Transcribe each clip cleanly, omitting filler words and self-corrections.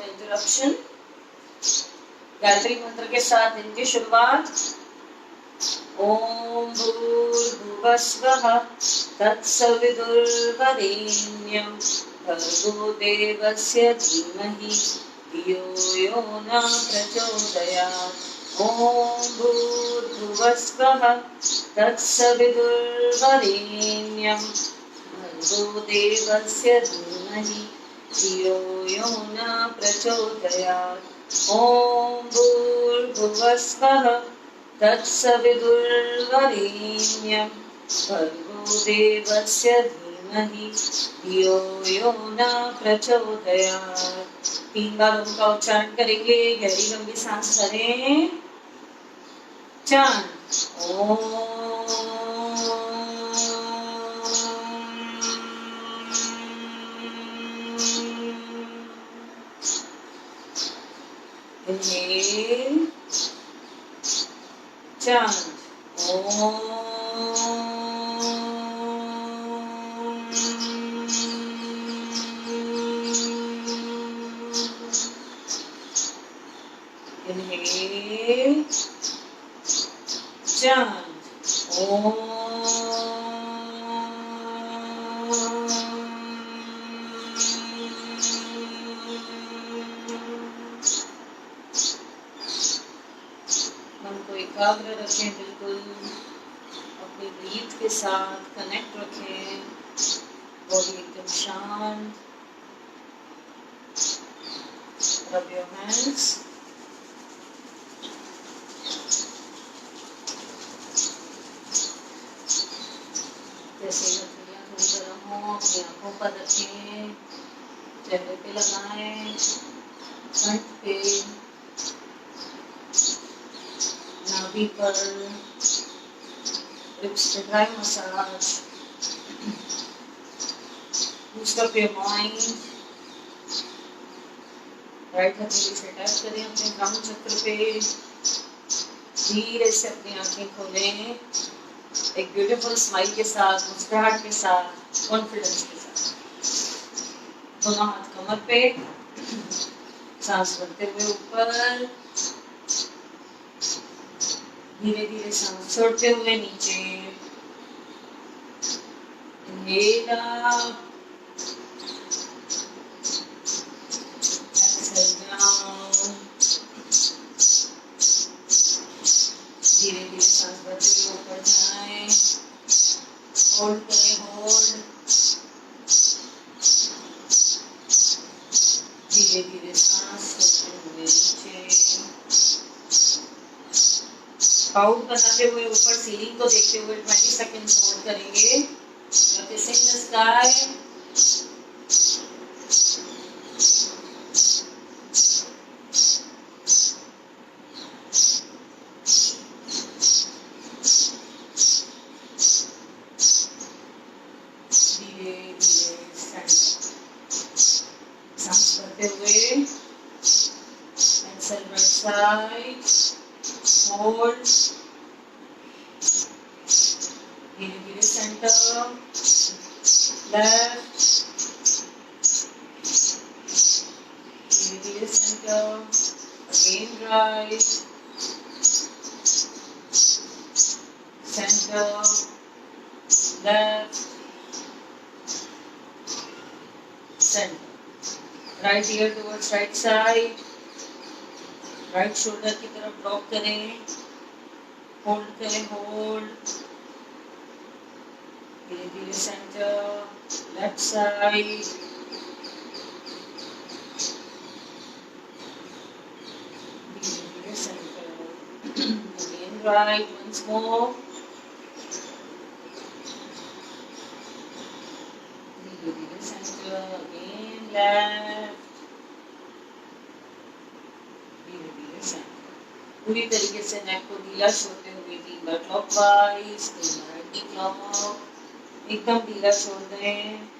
Interruption. Gayatri मंत्र के साथ दिन की शुरुआत। ओम भूर्भुवस्वः तत्सवितुर्वरेण्यं भर्गो देवस्य धीमहि धियो यो न प्रचोदयात्। ओम भूर्भुवस्वः तत्सवितुर्वरेण्यं भर्गो देवस्य धीमहि धियो यो न प्रचोदयात्। ओम भूर्भुवस्वः तत्सवितुर्वरेण्यं भर्गो देवस्य धीमहि धियो यो न प्रचोदयात्। 3 बार ओम का उच्चारण करेंगे। गहरी लंबी सांस भरें। चांद Inhale, chant Om. Inhale, chant Om. एकाग्र रखें, बिल्कुल अपनी ब्रीथ के साथ कनेक्ट रखें। बॉडी एकदम शांत। Rub your hands. जैसे लकड़ियाँ थोड़ी गर्म हो अपनी आंखों पर रखें, चेहरे पे लगाएं, कंठ पे, नाभि पर, lips पे dry massage. Boost up your mind. Right हथेली से टच करें अपने ब्राउन चक्र पे। धीरे से अपनी आंखें खोलें, एक ब्यूटीफुल स्माइल के साथ, मुस्कुराहट के साथ, कॉन्फिडेंस के साथ। दोनों हाथ कमर पे, सांस भरते हुए ऊपर, धीरे धीरे सांस छोड़ते हुए नीचे। Inhale up, exhale down. धीरे धीरे सांस भरते हुए ऊपर जाएं, होल्ड करें, होल्ड। धीरे धीरे सांस छोड़ते हुए नीचे। पाउट बनाते हुए ऊपर सीलिंग को देखते हुए 20 सेकंड होल्ड करेंगे। Kissing the sky. धीरे धीरे सांस भरते हुए एक्सेल राइट साइड, होल्ड। धीरे धीरे सेंटर, लेफ्ट, धीरे धीरे centre, again right, centre, left, centre. Right year towards right side, right shoulder की तरफ ड्रॉप करें, होल्ड करें, होल्ड। धीरे धीरे सेंटर, लेफ्ट साइड, धीरे धीरे centre, again right, once more, धीरे धीरे सेंटर, अगेन लेफ्ट, धीरे धीरे सेंटर। पूरी तरीके से नेक को ढीला छोड़ते हुए 3 बार क्लॉकवाइज, 3 बार एंटी क्लॉक, एकदम ढीला छोड़ दें।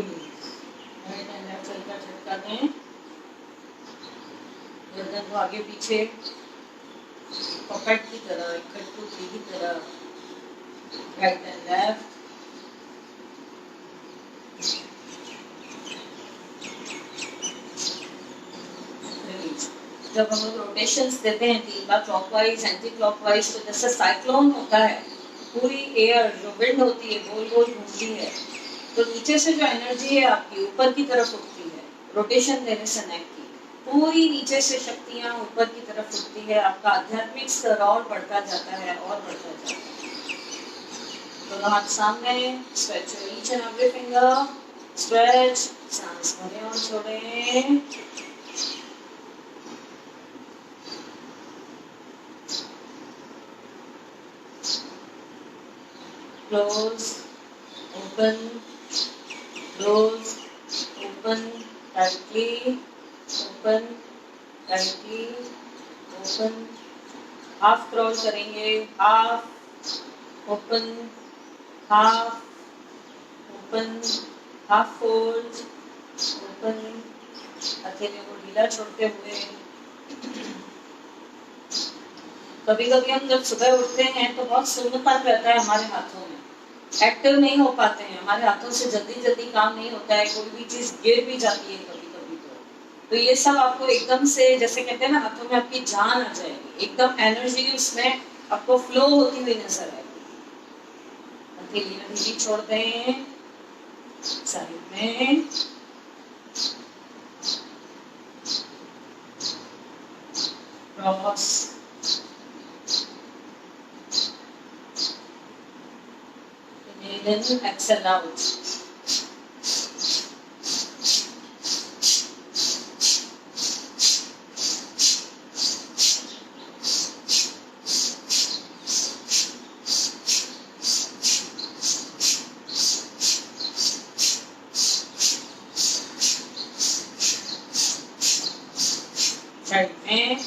रिलीज। राइट एंड लेफ्ट हल्का झटका दें, गर्दन को आगे पीछे पकड़ की तरह, कठपुतली की तरह। Right and left, release. जब हम लोग रोटेशंस देते हैं 3 बार क्लॉकवाइज एंटी क्लॉकवाइज, तो जैसे साइक्लोन होता है, पूरी एयर जो विंड होती है गोल गोल घूमती है, तो नीचे से जो एनर्जी है आपकी ऊपर की तरफ उठती है रोटेशन देने से नेक की, पूरी नीचे से शक्तियां ऊपर की तरफ उठती है, आपका आध्यात्मिक स्तर और बढ़ता जाता है और बढ़ता जाता है। दोनों हाथ सामने, stretch each and every finger, stretch, सांस भरें और छोड़ें। Close, open, close, open, tightly, open, tightly, open. Half crawl करेंगे, half, open, half, open, half fold, open, हथेलियों को ढीला छोड़ते हुए। कभी कभी हम जब सुबह उठते हैं तो बहुत सुन्नपन रहता है हमारे हाथों में, एक्टिव नहीं हो पाते हैं, हमारे हाथों से जल्दी जल्दी काम नहीं होता है, कोई भी चीज गिर भी जाती है कभी कभी। तो ये सब आपको एकदम से, जैसे कहते हैं ना, हाथों में आपकी जान आ जाएगी, एकदम एनर्जी उसमें आपको फ्लो होती हुई नजर आएगी। हथेलियां ढीली छोड़ दें, साइड में, cross, then exhale out. Right में,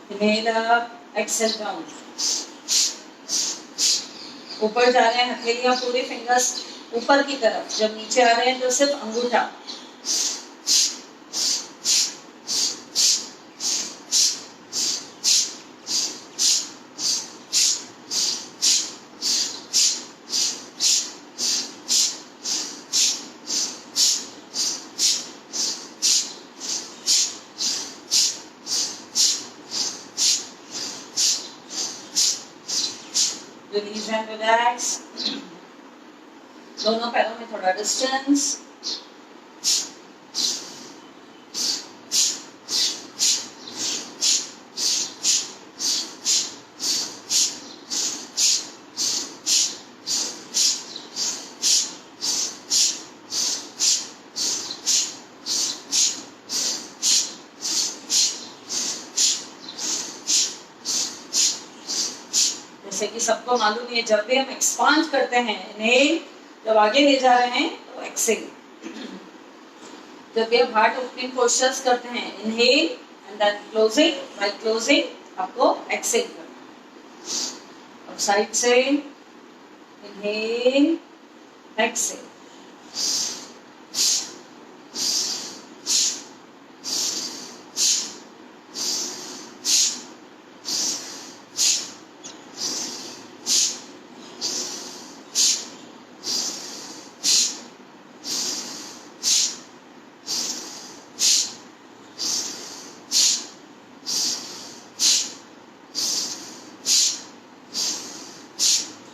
inhale up, exhale down. ऊपर जा रहे हैं, हथेलियां पूरे फिंगर्स ऊपर की तरफ, जब नीचे आ रहे हैं तो सिर्फ अंगूठा। Release and relax. दोनों पैरों में थोड़ा डिस्टेंस। जैसे कि सबको मालूम है, जब भी हम एक्सपांड करते हैं, इनहेल, जब आगे ले जा रहे हैं तो एक्सेल। जब भी आप हार्ट ओपनिंग पोस्चर्स करते हैं, inhale and then closing, by closing आपको एक्सेल करना। अब साइड से इनहेल, एक्सेल।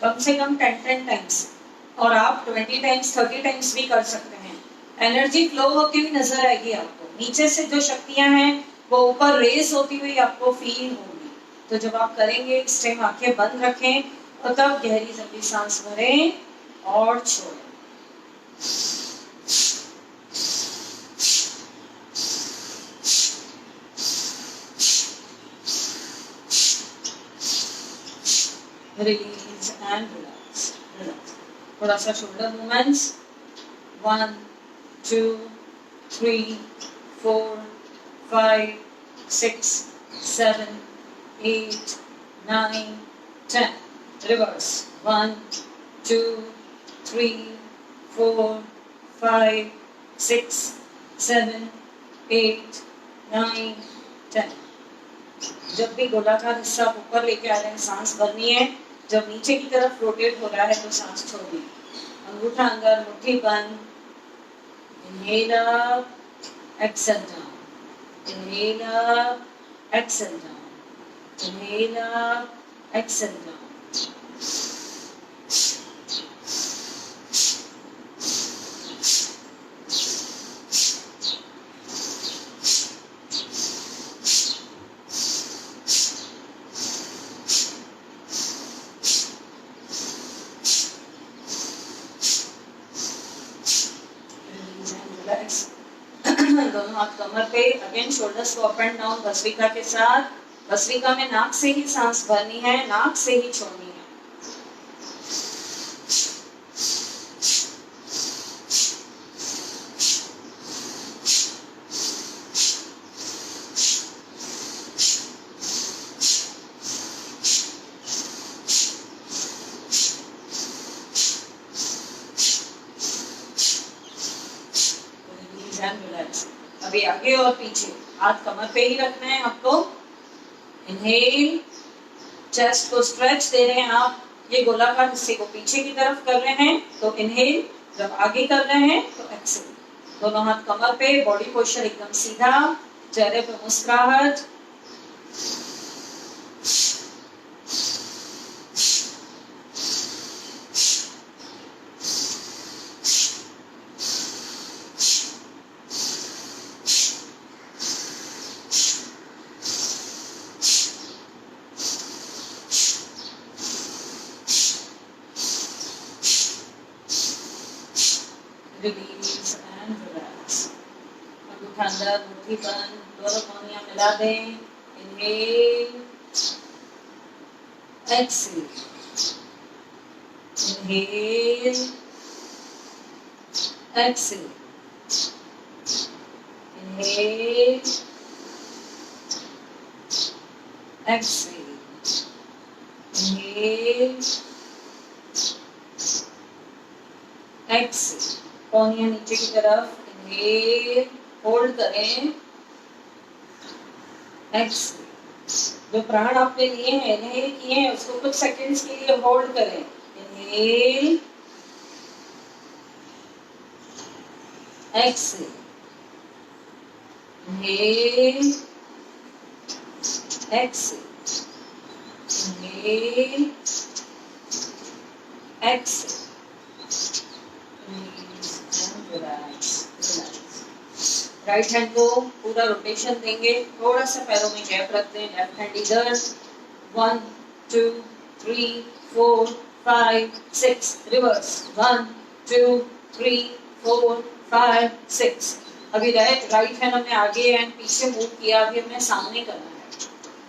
कम से कम 10 टाइम्स, और आप 20 टाइम्स 30 टाइम्स भी कर सकते हैं। एनर्जी फ्लो होती हुई नजर आएगी आपको, नीचे से जो शक्तियां हैं वो ऊपर रेस होती हुई आपको फील होगी। तो जब आप करेंगे, इस टाइम आंखें बंद रखें और तब गहरी लंबी सांस भरें और छोड़ें। Release and relax. Relax. थोड़ा सा शोल्डर मूवमेंट्स, 1 2 3 4 5 6 7 8 9 10. Reverse, 1 2 3 4 5 6 7 8 9 10. जब भी गोलाकार हिस्सा ऊपर लेके आ रहे हैं सांस भरनी है, जब नीचे की तरफ रोटेट हो रहा है तो सांस छोड़नी है। अंगूठा अंदर, मुट्ठी बंद, inhale up, exhale down, inhale up, exhale down, inhale up, exhale down. दोनों हाथ कमर पे, अगेन शोल्डर्स को अप एंड डाउन भस्त्रिका के साथ। भस्त्रिका में नाक से ही सांस भरनी है, नाक से ही छोड़नी है। अभी आगे और पीछे, हाथ कमर पे ही रखना है आपको। इनहेल, चेस्ट को स्ट्रेच दे रहे हैं आप, ये गोलाकार हिस्से को पीछे की तरफ कर रहे हैं तो इनहेल, जब आगे कर रहे हैं तो एक्सेल। दोनों हाथ कमर पे, बॉडी पोस्चर एकदम सीधा, चेहरे पे मुस्कुराहट। Release and relax. अंगूठा अंदर, मुट्ठी बंद, दोनों कोहनियां मिला दें। Inhale, exhale. Inhale, exhale. Inhale, exhale. Inhale, exhale. कोहनियां नीचे की तरफ, इनहेल, होल्ड करें, एक्सहेल। जो प्राण आपने लिए हैं, इनहेल किए हैं, उसको कुछ सेकंड्स के लिए होल्ड करें। Inhale, exhale, inhale, exhale, inhale, exhale. Right hand को पूरा रोटेशन देंगे, थोड़ा सा पैरों में गैप रख दें। लेफ्ट हैंड इधर, 1 2 3 4 5 6। रिवर्स, 1 2 3 4 5 6। अभी राइट हैंड हमने आगे एंड पीछे मूव किया, अभी हमें सामने करना है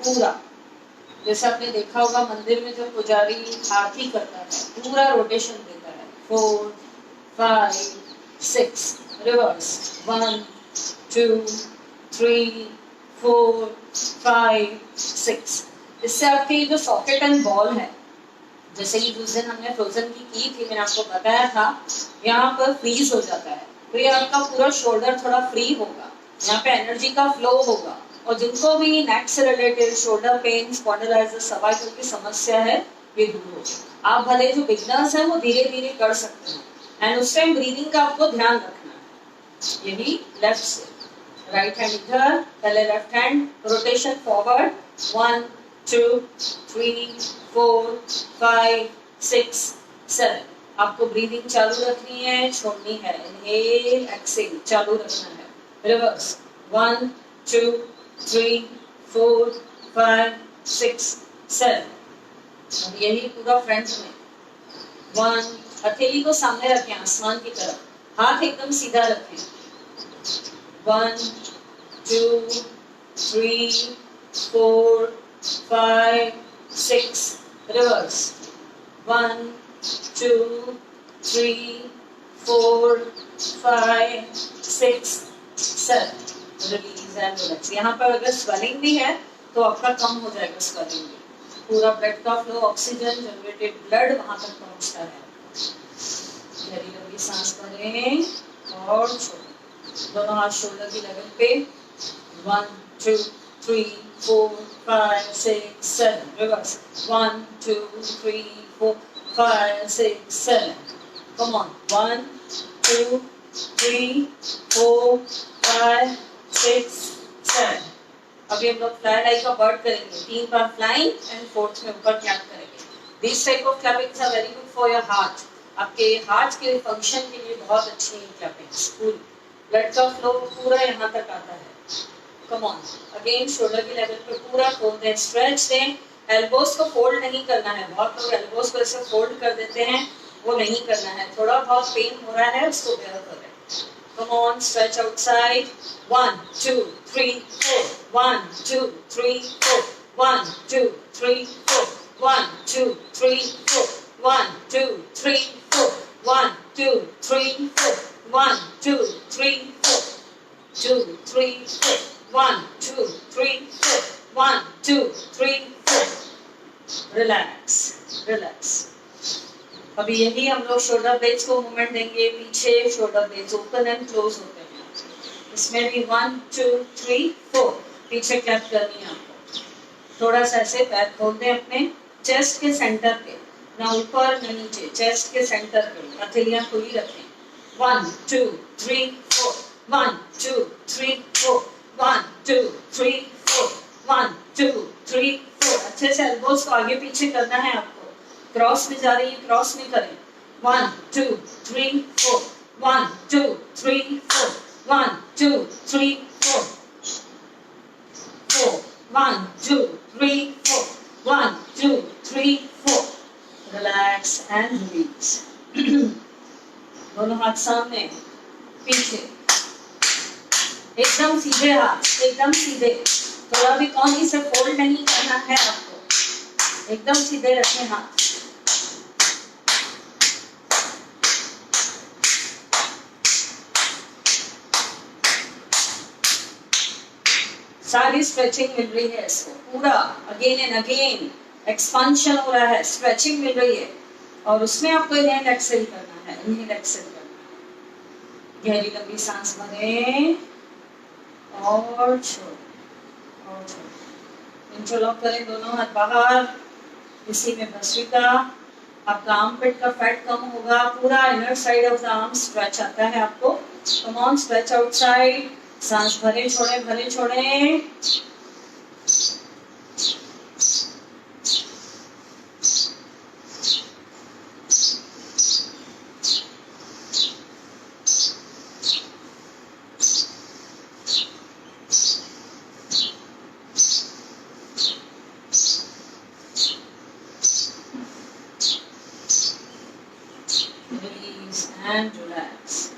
पूरा। जैसे आपने देखा होगा मंदिर में जब पुजारी आरती करता है, पूरा रोटेशन देता है। 4 5 6। रिवर्स, 1 2 3 4 5 6। इससे आपके ये जो सॉकेट एंड बॉल है, जैसे कि उस दिन हमने फ्रोजन की थी, मैंने आपको बताया था, यहाँ पर फ्रीज हो जाता है, तो ये आपका पूरा शोल्डर थोड़ा फ्री होगा, यहाँ पे एनर्जी का फ्लो होगा। और जिनको भी नेक से related shoulder pain, spondylitis, cervical की समस्या है, ये दूर हो। आप भले जो बिगनर्स हैं वो धीरे धीरे कर सकते हैं, एंड उस टाइम ब्रीदिंग का आपको ध्यान रखना है। ये भी लेफ्ट से, राइट हैंड इधर, पहले लेफ्ट हैंड, रोटेशन फॉरवर्ड, 1 2 3 4 5 6 7। आपको ब्रीदिंग चालू रखनी है, छोड़नी है। इनहेल, एक्सहेल, चालू रखना है। रिवर्स, 1 2 3 4 5 6 7। अब यही पूरा फ्रंट में, 1, हथेली को सामने रखें आसमान की तरफ, हाथ एकदम सीधा रखें। 1 2 3 4 5 6। Reverse, 1 2 3 4 5 6 7 release and relax. यहाँ पर अगर स्वेलिंग भी है तो आपका कम हो जाएगा स्वेलिंग भी। पूरा ब्लड का फ्लो, ऑक्सीजन जनरेटेड ब्लड वहां तक पहुंचता है। गहरी लंबी सांस भरें और छोड़ें। दोनों हाथ शोल्डर की लेवल पे। 1 2 3 4 5 6 7 रिवर्स। 1 2 3 4 5 6 7 come on. 1 2 3 4 5 6 7। अभी हम लोग फ्लाई लाइक अ बर्ड करेंगे। 3 बार फ्लाइंग एंड 4th में ऊपर क्लैप करेंगे। This type of clappings are very good for your heart. आपके हार्ट के फंक्शन के लिए बहुत अच्छी क्लैपिंग्स। पूरी ब्लड का फ्लो पूरा यहाँ तक आता है। Come on. अगेन शोल्डर की लेवल पे पूरा खोल दें, स्ट्रेच दें। एल्बोस को फोल्ड नहीं करना है। बहुत लोग एल्बोस को ऐसे फोल्ड कर देते हैं, वो नहीं करना है। थोड़ा बहुत पेन हो रहा है उसको बेयर करें। Come on, stretch outside. 1 2 3 4 1 2 3 4 1 2 3 4 1 2 3 4 1 2 3 4 1 2 3 4 1 2 3 4 2 3 4 1 2 3 4 1 2 3 4 relax relax. अभी यही हम लोग शोल्डर ब्लेड्स को मूवमेंट देंगे। पीछे shoulder blades open and close होते हैं। इसमें भी 1 2 3 4 पीछे क्लैप करनी है आपको। थोड़ा सा ऐसे पैर खोल दें अपने चेस्ट के सेंटर पे, ना ऊपर ना नीचे, चेस्ट के सेंटर पे हथेलियां खुली रखें। 1 2 3 4 1 2 3 4 1 2 3 4 1 2 3 4। अच्छे से एल्बोस को आगे पीछे करना है आपको। क्रॉस में जा रही है, क्रॉस में करें। 1 2 3 4 1 2 3 4 1 2 3 4 4 1 2 3 4 1 2 3 4। Relax and release. दोनों हाथ सामने पीछे, एकदम सीधे हाथ, एकदम सीधे। थोड़ा भी कोहनी से फोल्ड नहीं करना है आपको, एकदम सीधे रखें हाथ। सारी स्ट्रेचिंग मिल रही है इसको पूरा। अगेन एंड अगेन एक्सपांशन हो रहा है, स्ट्रेचिंग मिल रही है। और उसमें आपको इनहेल एक्सहेल करना है, इनहेल एक्सहेल करना है। गहरी लंबी सांस भरें और छोड़ें और छोड़ें। इंटरलॉक करें दोनों हाथ बाहर। इसी में भस्त्रिका। आपका आर्मपिट का फैट कम होगा। पूरा inner side of the arm stretch आता है आपको। Come on, stretch outside. सांस भरे छोड़े, भरे छोड़े। Release and relax.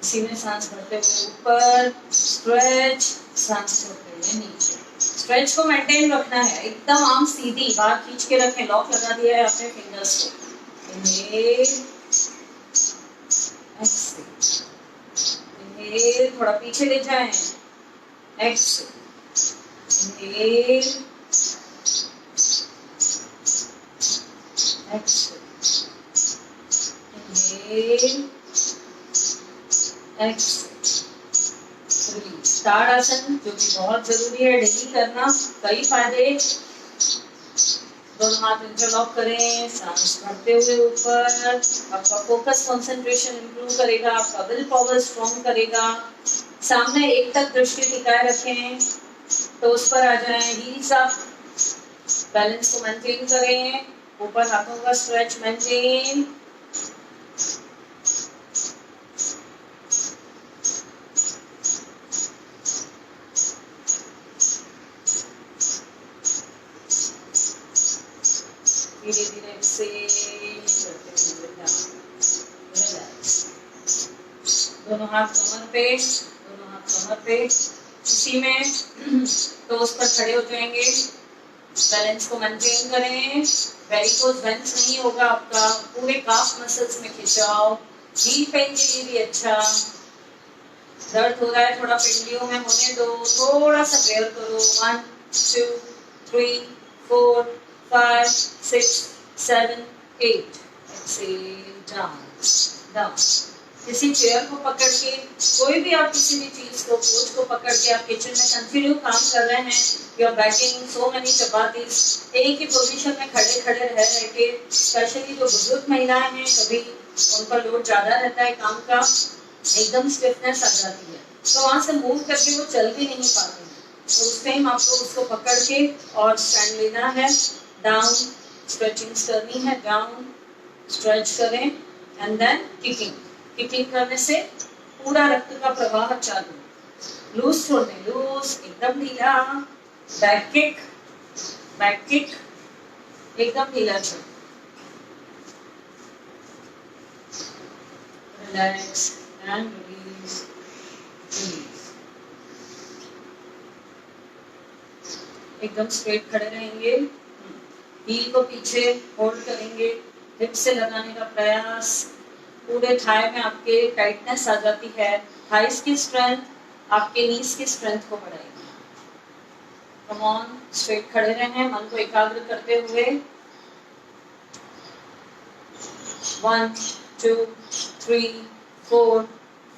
इसी में सांस भरते हुए ऊपर स्ट्रेच, सांस छोड़ते हुए नीचे। स्ट्रेच को मेंटेन रखना है, एकदम आर्म सीधी बाहर खींच के रखें। लॉक लगा दिया है अपने फिंगर्स को। इनहेल एक्सहेल, इनहेल थोड़ा पीछे ले जाएं, exhale, inhale exhale, inhale start आसन, जो कि बहुत जरूरी है डेली करना। कई फायदे। दोनों हाथ इंटरलॉक करें, सांस भरते हुए ऊपर। आपका फोकस कंसंट्रेशन इंप्रूव करेगा, आपका विल पावर स्ट्रॉन्ग करेगा। सामने एक तक दृष्टि टिकाए रखें, तो उस पर आ जाएं। हील्स अप, बैलेंस को मेंटेन करें। ऊपर हाथों का स्ट्रेच मेंटेन। धीरे धीरे दोनों हाथ कमर पे, दोनों हाथ कमर पे। इसी में तो उस पर खड़े हो जाएंगे। बैलेंस को मेंटेन करें, वेरिकोज वेंस नहीं होगा आपका, पूरे काफ मसल्स में खिंचाओ, नी पेन के लिए भी अच्छा, दर्द हो रहा है थोड़ा पिंडियों में होने दो, थोड़ा सा प्रेयर करो, 1 2 3 4 5 6 7 8, एक्सेल डाउन डाउन। किसी चेयर को पकड़ के, कोई भी आप किसी भी चीज को, बोझ को पकड़ के आप किचन में कंटिन्यू काम कर रहे हैं, you are baking so many chapatis, एक ही पोजीशन में खड़े खड़े रह के, स्पेशली जो बुजुर्ग महिलाएं हैं, कभी उन पर लोड ज्यादा रहता है काम का, एकदम स्टिफनेस आ जाती है, तो वहां से मूव करके वो चल भी नहीं पाते हैं, तो उस टाइम आपको उसको पकड़ के और स्टैंड लेना है, डाउन स्ट्रेचिंग करनी है, डाउन स्ट्रेच करें एंड देन किकिंग। किकिंग करने से पूरा रक्त का प्रवाह चालू, लूज छोड़ दें, लूज एकदम ढीला, बैक किक एकदम ढीला छोड़, रिलैक्स एंड रिलीज रिलीज। एकदम स्ट्रेट खड़े रहेंगे, हील को पीछे होल्ड करेंगे, हिप से लगाने का प्रयास, पूरे थाई में आपके टाइटनेस आ जाती है, थाइस की स्ट्रेंथ आपके नीज की स्ट्रेंथ को बढ़ाएगी। कम ऑन, स्ट्रेट खड़े रहें, मन को एकाग्र करते हुए, 1 2 3 4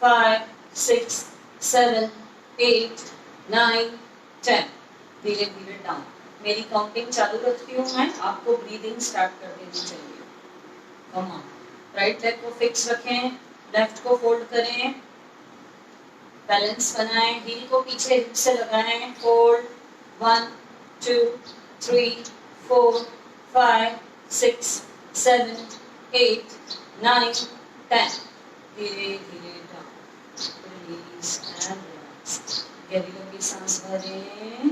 5 6 7 8 9 10, धीरे धीरे डाउन। मेरी काउंटिंग चालू रखती हूँ मैं, आपको ब्रीदिंग स्टार्ट कर देनी चाहिए। कम ऑन, राइट लेग को फिक्स रखें, लेफ्ट को फोल्ड करें, बैलेंस बनाएं, हील को पीछे हिप से लगाएं, फोल्ड, 1 2 3 4 5 6 7 8 9 10, धीरे धीरे डाउन, रिलीज एंड रिलैक्स। गहरी लंबी सांस भरें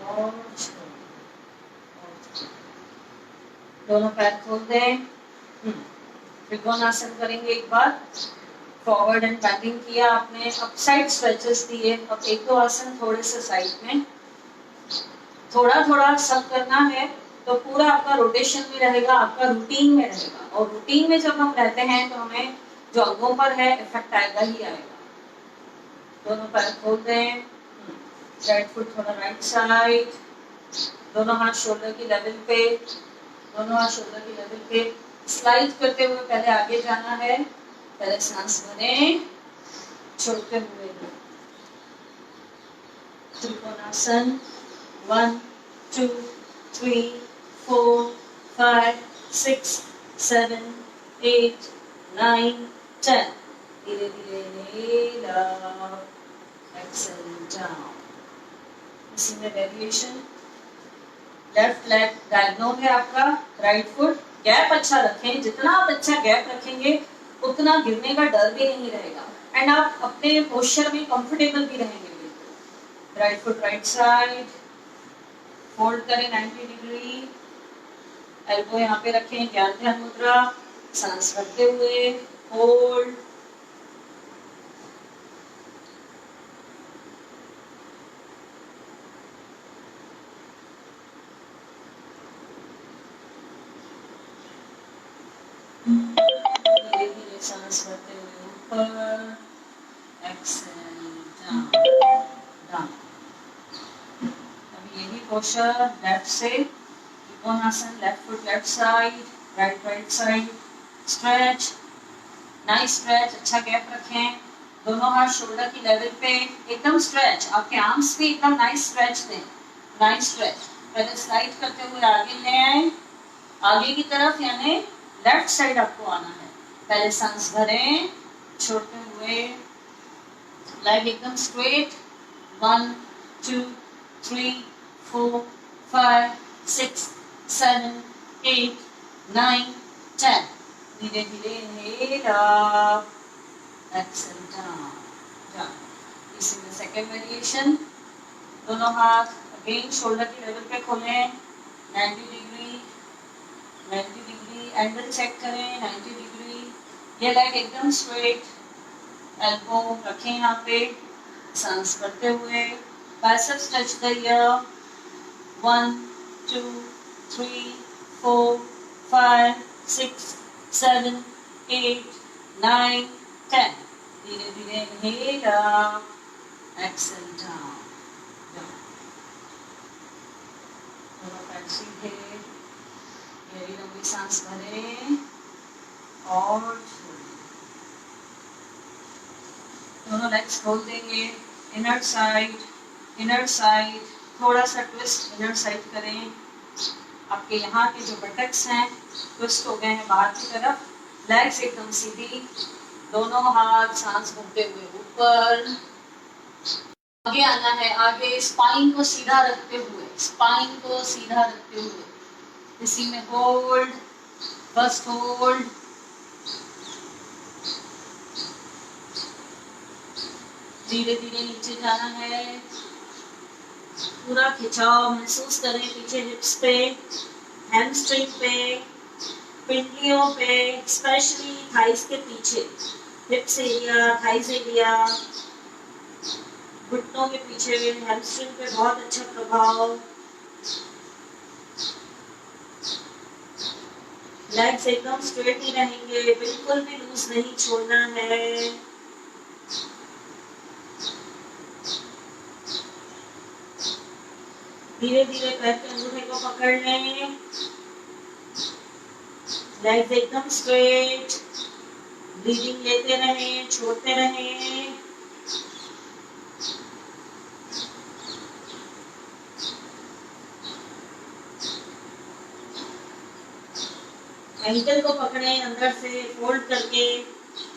और छोड़ें, दोनों पैर खोल दें, त्रिकोणासन करेंगे एक बार, फॉरवर्ड एंड बैंडिंग किया आपने, अब साइड स्ट्रेचेस दिए, अब एक दो आसन थोड़े से साइड में, थोड़ा थोड़ा सब करना है, तो पूरा आपका रोटेशन में रहेगा, आपका रूटीन में रहेगा, और रूटीन में जब हम रहते हैं तो हमें जो अंगों पर है इफेक्ट आएगा ही आएगा। दोनों पैर खोल दें, राइट फुट थोड़ा राइट साइड, दोनों हाथ शोल्डर की लेवल पे, दोनों हाथ शोल्डर की लेवल पे, स्लाइड करते हुए पहले आगे जाना है, पहले सांस भरें, छोड़ते हुए त्रिकोणासन, 1 2 3 4 5 6 7 8 9 10, धीरे धीरे नील अप, एक्सेल डाउन। इसी में वेरिएशन, लेफ्ट लेग डायगोनल है आपका, राइट फुट, गैप अच्छा रखें, जितना आप अच्छा गैप रखेंगे उतना गिरने का डर भी नहीं रहेगा, एंड आप अपने पोस्चर में कंफर्टेबल भी रहेंगे बिल्कुल। Right foot right side, fold करें 90 डिग्री, एल्बो यहाँ पे रखें, ज्ञान ध्यान मुद्रा, सांस रखते हुए, होल्ड, धीरे धीरे सांस भरते हुए ऊपर, एक्सेल डाउन डाउन। अभी यही पोस्चर लेफ्ट से, trikonasana, left foot left side, right side, stretch, nice stretch, अच्छा गैप रखें, दोनों हाथ शोल्डर की लेवल पे, एकदम स्ट्रेच, आपके आर्म्स भी एकदम नाइस स्ट्रेच दें, नाइस स्ट्रेच। पहले स्लाइड करते हुए आगे ले आए, आगे की तरफ, यानी लेफ्ट साइड आपको आना है, पहले सांस भरें, छोड़ते हुए लेग एकदम स्ट्रेट, 1 2 3 4 5 6 7 8 9 10, धीरे धीरे इनहेल अप, एक्सेल डाउन। इसी में सेकेंड वेरिएशन, दोनों हाथ अगेन शोल्डर की लेवल पे खोलें, 90 डिग्री, एंगल चेक करें, 90 डिग्री, ये लेग एकदम स्ट्रेट, एल्बो रखें यहाँ पे, सांस करते हुए, बाइसेप्स टच द ईयर, 1 2 3 4 5 6 7 8 9 10. धीरे धीरे inhale up, exhale down. दोनों पैर सीधे, गहरी लंबी सांस भरें और छोड़ें। दोनों लेग्स खोल देंगे, इनर साइड, थोड़ा सा ट्विस्ट इनर साइड करें। आपके यहाँ के जो बटक्स हैं ट्विस्ट हो गए हैं बाहर की तरफ। लेग्स एकदम सीधी, दोनों हाथ सांस घूमते हुए ऊपर, आगे आना है, आगे स्पाइन को सीधा रखते हुए, इसी में होल्ड, फर्स्ट होल्ड, धीरे धीरे नीचे जाना है। पूरा खिंचाव महसूस करें पीछे हिप्स पे, हैमस्ट्रिंग पे, पिंडलियों पे, स्पेशली थाइस के पीछे, हिप्स एरिया, थाइस एरिया, घुटनों के पीछे, हैमस्ट्रिंग पे बहुत अच्छा प्रभाव। लेग्स एकदम स्ट्रेट ही रहेंगे, बिल्कुल भी लूज नहीं छोड़ना है। धीरे धीरे पैर के अंगूठे को पकड़ लें, लेग्स एकदम स्ट्रेट, ब्रीदिंग लेते रहें, छोड़ते रहें। एंकल को पकड़ें अंदर से फोल्ड करके,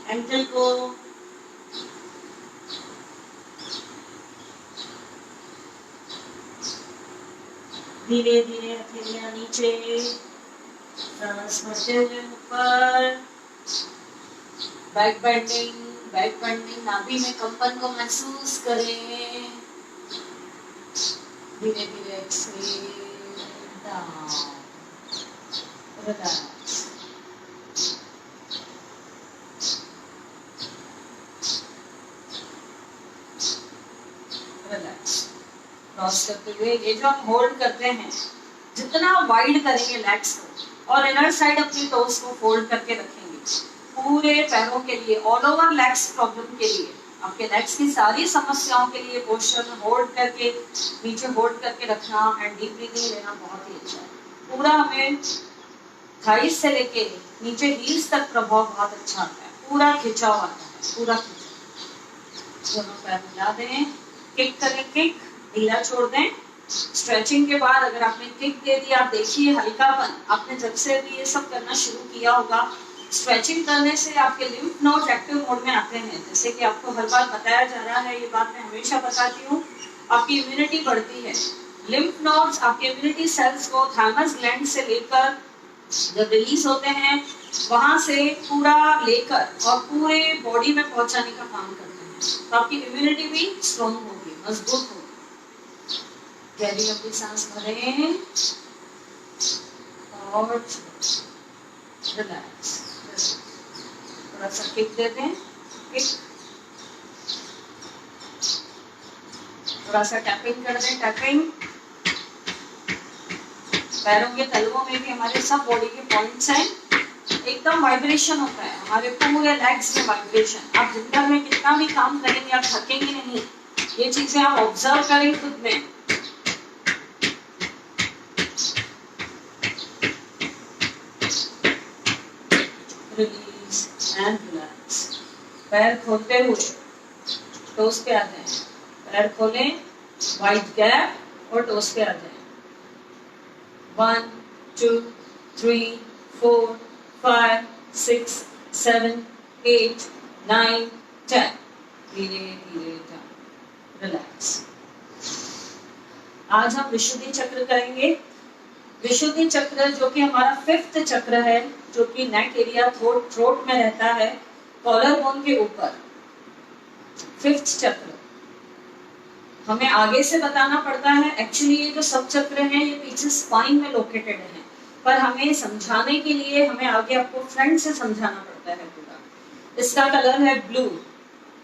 एंकल को धीरे धीरे हथेलियां नीचे, सांस भरते हुए ऊपर, बैक बेंडिंग, नाभि में कंपन को महसूस करें। धीरे धीरे एक्सहेल डाउन, रिलैक्स। क्रॉस करते हुए, ये जो हम होल्ड करते हैं, जितना वाइड करेंगे लेग्स को और इनर साइड अपनी टोस को फोल्ड करके रखेंगे, पूरे पैरों के लिए, ऑल ओवर लेग्स प्रॉब्लम के लिए, आपके लेग्स की सारी समस्याओं के लिए पोस्चर होल्ड करके, नीचे होल्ड करके रखना एंड डीप ब्रीदिंग लेना बहुत ही अच्छा है। पूरा हमें थाइस से लेके नीचे हील्स तक प्रभाव बहुत अच्छा आता है, पूरा खिंचाव आता है, पूरा खिंचाव। दोनों पैर मिला दें, किक करें, किक ढीला छोड़ दें। स्ट्रेचिंग के बाद अगर आपने किक दे दी, आप देखिए हल्कापन, आपने जब से भी ये सब करना शुरू किया होगा, स्ट्रेचिंग करने से आपके लिम्फ नोड्स एक्टिव मोड में आते हैं। जैसे कि आपको हर बार बताया जा रहा है, ये बात मैं हमेशा बताती हूँ, आपकी इम्यूनिटी बढ़ती है। लिम्फ नोड्स आपके इम्यूनिटी सेल्स को थाइमस ग्लैंड से लेकर जब रिलीज होते हैं, वहां से पूरा लेकर और पूरे बॉडी में पहुंचाने का काम करते हैं, तो आपकी इम्यूनिटी भी स्ट्रॉन्ग होगी, मजबूत होगी। गहरी लंबी सांस भरें और रिलैक्स। थोड़ा सा किक देते हैं, किक, थोड़ा सा टैपिंग कर दें, टैपिंग। पैरों के तलवों में भी हमारे सब बॉडी के पॉइंट्स हैं, एकदम वाइब्रेशन होता है हमारे पूरे लेग्स में वाइब्रेशन। आप जिंदगी में कितना भी काम करेंगे आप थकेंगे नहीं, ये चीजें आप ऑब्जर्व करें खुद में। Release and relax. पैर खोलते हुए टोस पे आ जाएं, पैर खोलें, वाइड गैप और टोस पे आ जाएं। 1 2 3 4 5 6 7 8 9 10। धीरे धीरे रिलैक्स। आज हम विशुद्धि चक्र करेंगे। विशुद्धि चक्र जो कि हमारा 5th चक्र है, जो कि नेक एरिया थ्रोट में रहता है, कॉलर बोन के ऊपर। 5th चक्र हमें आगे से बताना पड़ता है। एक्चुअली ये जो सब चक्र हैं ये पीछे स्पाइन में लोकेटेड हैं, पर हमें समझाने के लिए हमें आगे आपको फ्रंट से समझाना पड़ता है पूरा। इसका कलर है ब्लू,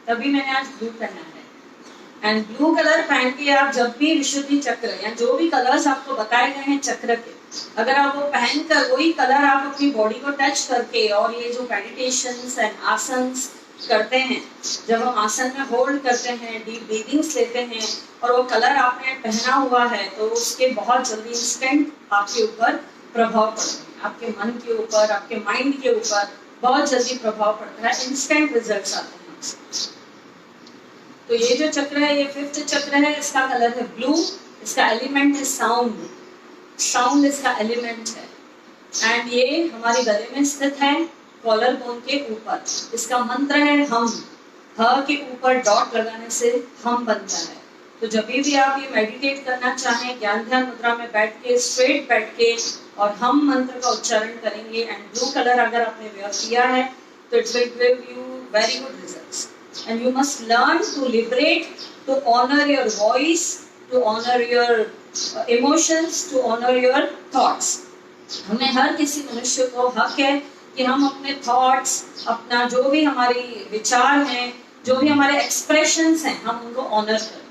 तभी मैंने आज ब्लू पहना है। एंड ब्लू कलर पहन के आप जब भी विशुद्धि चक्र या जो भी कलर्स आपको बताए गए हैं चक्र के, अगर आप वो पहनकर वही कलर आप अपनी बॉडी को टच करके और ये जो मेडिटेशंस एंड आसन्स करते हैं, जब हम आसन में होल्ड करते हैं, डीप ब्रीदिंग्स लेते हैं और वो कलर आपने पहना हुआ है, तो उसके बहुत जल्दी इंस्टेंट आपके ऊपर प्रभाव पड़ते हैं, आपके मन के ऊपर, आपके माइंड के ऊपर बहुत जल्दी प्रभाव पड़ता है, इंस्टेंट रिजल्ट्स आते हैं। तो ये जो चक्र है, ये 5th चक्र है, इसका कलर है ब्लू, इसका एलिमेंट है साउंड, साउंड इसका एलिमेंट है एंड ये हमारे गले में स्थित है, कॉलर बोन के ऊपर। इसका मंत्र है हम, ह के ऊपर डॉट लगाने से हम बनता है। तो जब भी आप ये मेडिटेट करना चाहें, ज्ञान ध्यान मुद्रा में बैठ के, स्ट्रेट बैठ के और हम मंत्र का उच्चारण करेंगे एंड ब्लू कलर अगर आपने वेयर किया है तो it will give you very good results. And you must learn to liberate, to honor your voice, to honor your emotions, to honor your thoughts. हमें हर किसी मनुष्य को हक है कि हम अपने थॉट्स, अपना जो भी हमारी विचार हैं, जो भी हमारे एक्सप्रेशंस हैं, हम उनको ऑनर करें।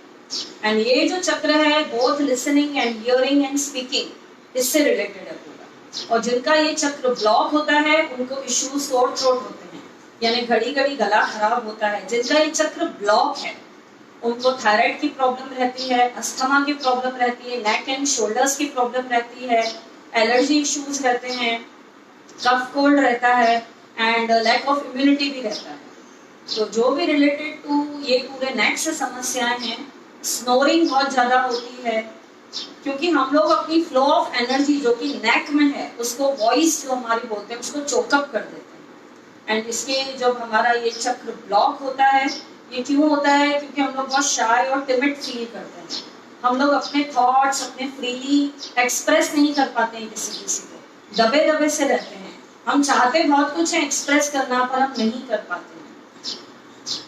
एंड ये जो चक्र है, both listening and hearing and speaking, इससे रिलेटेड है पूरा। और जिनका ये चक्र ब्लॉक होता है उनको इश्यूज सोर थ्रोट होते हैं, यानी घड़ी घड़ी गला खराब होता है। जिनका ये चक्र ब्लॉक है उनको थायराइड की प्रॉब्लम रहती है, अस्थमा की प्रॉब्लम रहती है, नेक एंड शोल्डर्स की प्रॉब्लम रहती है, एलर्जी इश्यूज रहते हैं, कफ कोल्ड रहता है एंड लैक ऑफ इम्यूनिटी भी रहता है। तो जो भी रिलेटेड टू ये पूरे नेक से समस्याएं हैं, स्नोरिंग बहुत ज्यादा होती है क्योंकि हम लोग अपनी फ्लो ऑफ एनर्जी जो कि नेक में है उसको, वॉइस जो हमारी बोलते हैं, उसको चोकअप कर देते हैं। एंड इसके जब हमारा ये चक्र ब्लॉक होता है, ये क्यों होता है? क्योंकि हम लोग बहुत शाय और टिमिड फील करते हैं, हम लोग अपने थॉट्स अपने फ्रीली एक्सप्रेस नहीं कर पाते हैं, किसी को दबे दबे से रहते हैं। हम चाहते बहुत कुछ है एक्सप्रेस करना, पर हम नहीं कर पाते हैं।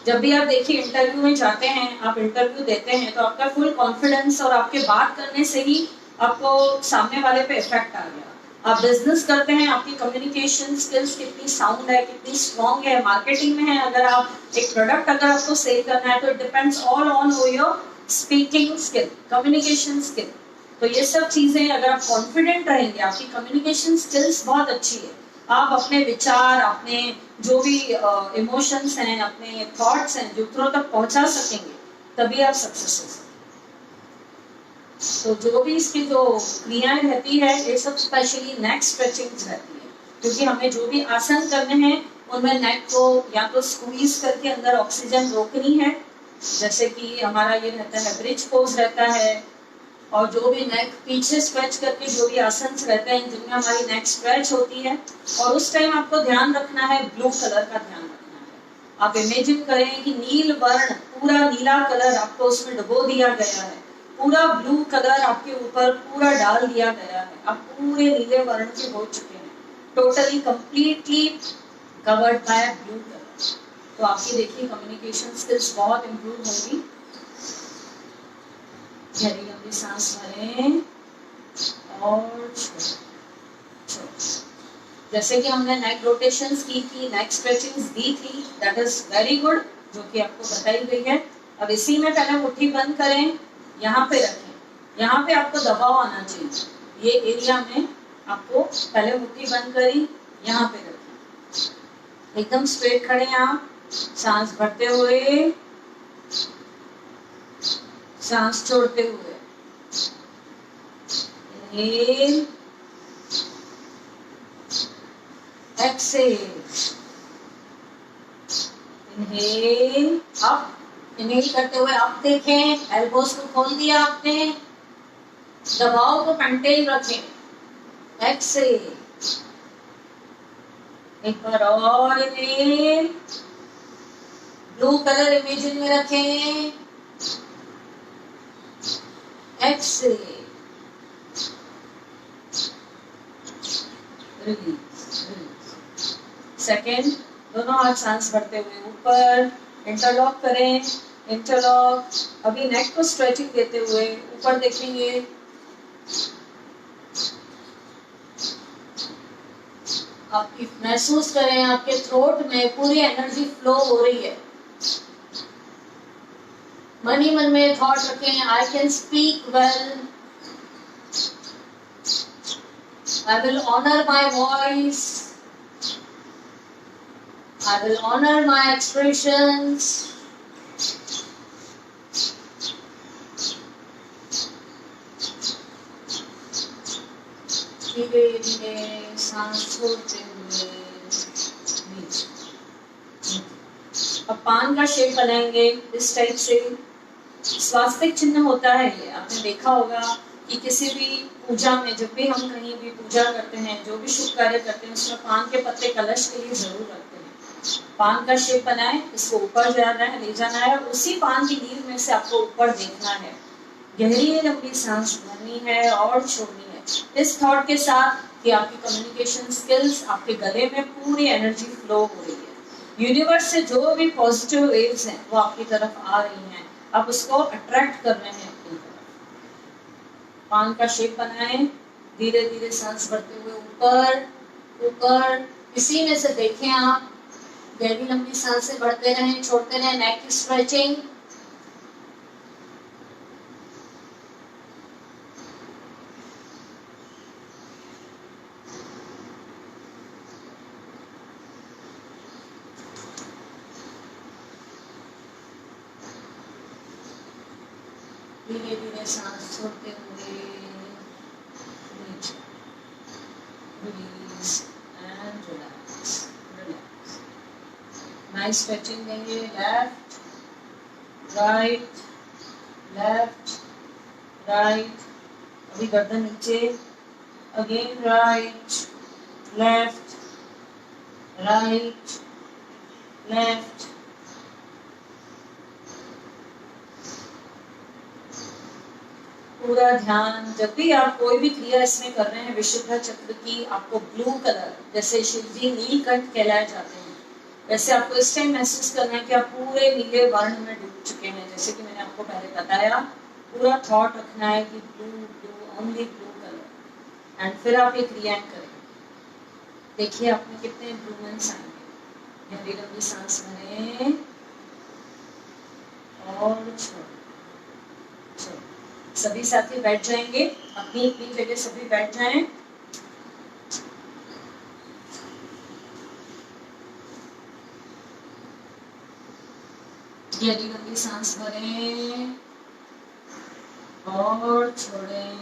जब भी आप देखिए इंटरव्यू में जाते हैं, आप इंटरव्यू देते हैं तो आपका फुल कॉन्फिडेंस और आपके बात करने से ही आपको सामने वाले पे इफेक्ट आ गया। आप बिजनेस करते हैं, आपकी कम्युनिकेशन स्किल्स कितनी साउंड है, कितनी स्ट्रॉन्ग है, मार्केटिंग में है, अगर आप एक प्रोडक्ट अगर आपको सेल करना है तो it depends all on your speaking skill, communication skill. तो ये सब चीजें अगर आप कॉन्फिडेंट रहेंगे, आपकी कम्युनिकेशन स्किल्स बहुत अच्छी है, आप अपने विचार, अपने जो भी इमोशंस हैं, अपने थॉट्स हैं, दूसरों तक पहुंचा सकेंगे, तभी आप सक्सेस हो सकते हैं। तो जो भी इसकी जो क्रियाएं रहती है, ये सब स्पेशली नेक स्ट्रेचिंग रहती है, क्योंकि हमें जो भी आसन करने हैं उनमें नेक को या तो स्क्वीज करके अंदर ऑक्सीजन रोकनी है, जैसे कि हमारा ये रहता है ब्रिज पोज रहता है, और जो भी नेक पीछे स्ट्रेच करके जो भी आसन रहते हैं जिनमें हमारी नेक स्ट्रेच होती है, और उस टाइम आपको ध्यान रखना है, ब्लू कलर का ध्यान रखना है। आप इमेजिन करें कि नील वर्ण, पूरा नीला कलर आपको उसमें डुबो दिया गया है, पूरा ब्लू कलर आपके ऊपर पूरा डाल दिया गया है, आप पूरे नीले वर्ण के हो चुके हैं, totally completely covered by blue colour. तो आपकी देखिए कम्युनिकेशन स्किल्स बहुत इम्प्रूव होंगी। गहरी लंबी सांस भरें और जैसे कि हमने नेक रोटेशंस की थी, नेक स्ट्रेचिंग्स दी थी, दैट इज वेरी गुड, जो कि आपको बताई गई है। अब इसी में पहले मुट्ठी बंद करें, यहाँ पे रखें, यहाँ पे आपको दबाव आना चाहिए, ये एरिया में आपको पहले मुट्ठी बंद करी, यहाँ पे रखें, एकदम स्ट्रेट खड़े हैं आप, सांस भरते हुए, सांस छोड़ते हुए, inhale, exhale, inhale, up, inhale करते हुए आप देखें, एल्बोस को खोल दिया आपने, दबाव को कंटेन रखें, एक्सहेल, एक बार और इनहेल, ब्लू कलर इमेजिन में रखें, एक्सहेल, रिलीज, सेकेंड, दोनों हाथ सांस भरते हुए ऊपर, इंटरलॉक करें, इंटरलॉक, अभी नेक को स्ट्रेचिंग देते हुए ऊपर देखेंगे, आपकी महसूस करें आपके थ्रोट में पूरी एनर्जी फ्लो हो रही है, मन ही मन में थॉट रखें, I can speak well, I will honour my voice, I will honor my expressions. धीरे धीरे सांस छोड़ते हुए नीचे। अब पान का शेप बनाएंगे इस टाइप से। स्वास्तिक चिन्ह होता है ये, आपने देखा होगा कि किसी भी पूजा में, जब भी हम कहीं भी पूजा करते हैं, जो भी शुभ कार्य करते हैं, उसमें पान के पत्ते कलश के लिए जरूर रखते हैं। पान का शेप बनाए, इसको ऊपर जाना है, ले जाना है, उसी पान की लीफ में से आपको ऊपर देखना है। गहरी लंबी सांस भरनी है और छोड़नी है, इस थॉट के साथ कि आपकी कम्युनिकेशन स्किल्स, आपके गले में पूरी एनर्जी फ्लो हो रही है। यूनिवर्स से जो भी पॉजिटिव वेव्स हैं वो आपकी तरफ आ रही हैं, आप उसको अट्रैक्ट कर रहे हैं अपनी तरफ। पान का शेप बनाएं, धीरे धीरे सांस भरते हुए ऊपर ऊपर। इसी में से देखें आप, गहरी लंबी सांसें बढ़ते रहें, छोड़ते रहें, नेक की स्ट्रेचिंग। धीरे धीरे सांस छोड़ते हुए नीचे, release and relax, relax. Nice stretching देंगे, लेफ्ट राइट, लेफ्ट राइट। अभी गर्दन नीचे, again right left, right left. पूरा ध्यान, जब भी आप कोई भी क्रिया इसमें कर रहे हैं विशुद्ध चक्र की, आपको ब्लू कलर, जैसे शिव जी नीलकंठ कहलाए जाते हैं, वैसे आपको इस टाइम महसूस करना है कि आप पूरे नीले वर्ण में डूब चुके हैं। जैसे कि मैंने आपको पहले बताया, पूरा थॉट रखना है कि blue blue, only blue colour, and फिर आप ये क्रियाएं करें। देखिए आप में कितने इम्प्रूवमेंट्स आएंगे। गहरी लंबी सांस भरें और छोड़ें। सभी साथी बैठ जाएंगे, अपनी अपनी जगह सभी बैठ जाएं। गहरी लंबी सांस भरें और छोड़ें।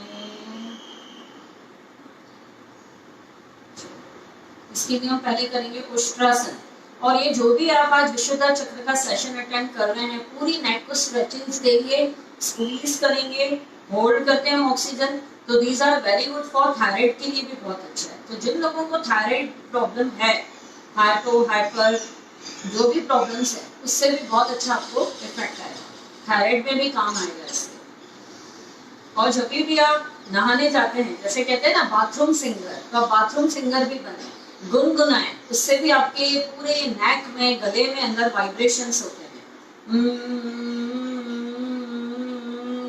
इसके लिए हम पहले करेंगे उष्ट्रासन। और ये जो भी आप आज विशुद्ध चक्र का सेशन अटेंड कर रहे हैं, पूरी नेक को स्ट्रेचिंग्स देंगे, स्क्वीज करेंगे, होल्ड करते हैं ऑक्सीजन। तो these are very good for thyroid के लिए भी बहुत अच्छा है। तो जिन लोगों को थायराइड प्रॉब्लम है, हाइपो हाइपर जो भी प्रॉब्लम्स है, उससे भी बहुत अच्छा आपको इफेक्ट आएगा, थायराइड में भी काम आएगा इससे। और जब भी आप नहाने जाते हैं, जैसे कहते हैं ना बाथरूम सिंगर, तो आप बाथरूम सिंगर भी बने, गुनगुनाएं, उससे भी आपके पूरे नेक में, गले में अंदर वाइब्रेशंस होते हैं।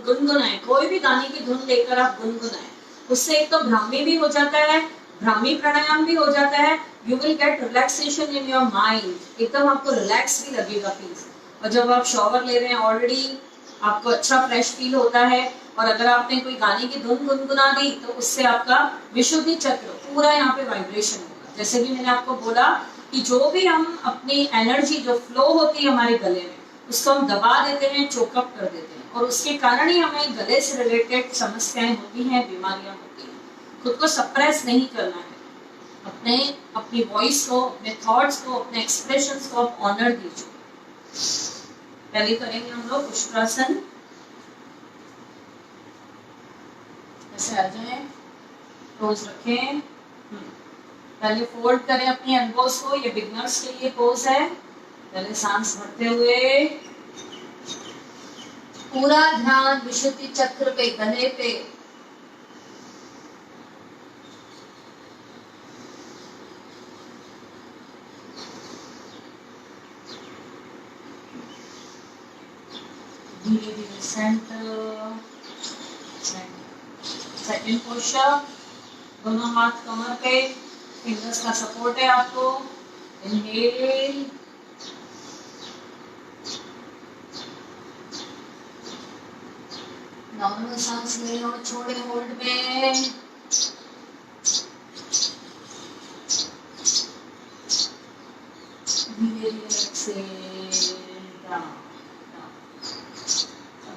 गुनगुनाएं, कोई भी गाने की धुन लेकर आप गुनगुनाएं, उससे एक तो ब्राह्मी भी हो जाता है, ब्राह्मी प्राणायाम भी हो जाता है। You will get relaxation in your mind, एकदम आपको रिलैक्स भी लगेगा पीस। और जब आप शॉवर ले रहे हैं, ऑलरेडी आपको अच्छा फ्रेश फील होता है, और अगर आपने कोई गाने की धुन गुनगुना दी तो उससे आपका विशुद्धि चक्र पूरा यहाँ पे वाइब्रेशन होगा। जैसे भी मैंने आपको बोला कि जो भी हम अपनी एनर्जी जो फ्लो होती है हमारे गले में, उसको हम दबा देते हैं, चोकअप कर देते हैं, और उसके कारण ही हमें गले से रिलेटेड समस्याएं होती हैं, बीमारियां होती हैं। खुद को सप्रेस नहीं करना है, अपनी वॉइस को, अपने थॉट्स को, अपने एक्सप्रेशंस को आप ऑनर दीजिए। पहले करेंगे हम लोग उष्ट्रासन। ऐसे आ जाए, पोज रखें, पहले फोल्ड करें अपनी एल्बोस को, ये बिगनर्स के लिए पोज है। पहले सांस भरते हुए, पूरा ध्यान विशुद्धि चक्र पे, गले पे। धीरे धीरे सेंटर, सेकंड पोस्चर, दोनों हाथ कमर पे, फिंगर्स का सपोर्ट है आपको। इनहेल, नॉर्मल सांस लें और छोड़े होल्ड में। धीरे धीरे एक्सेल डाउन।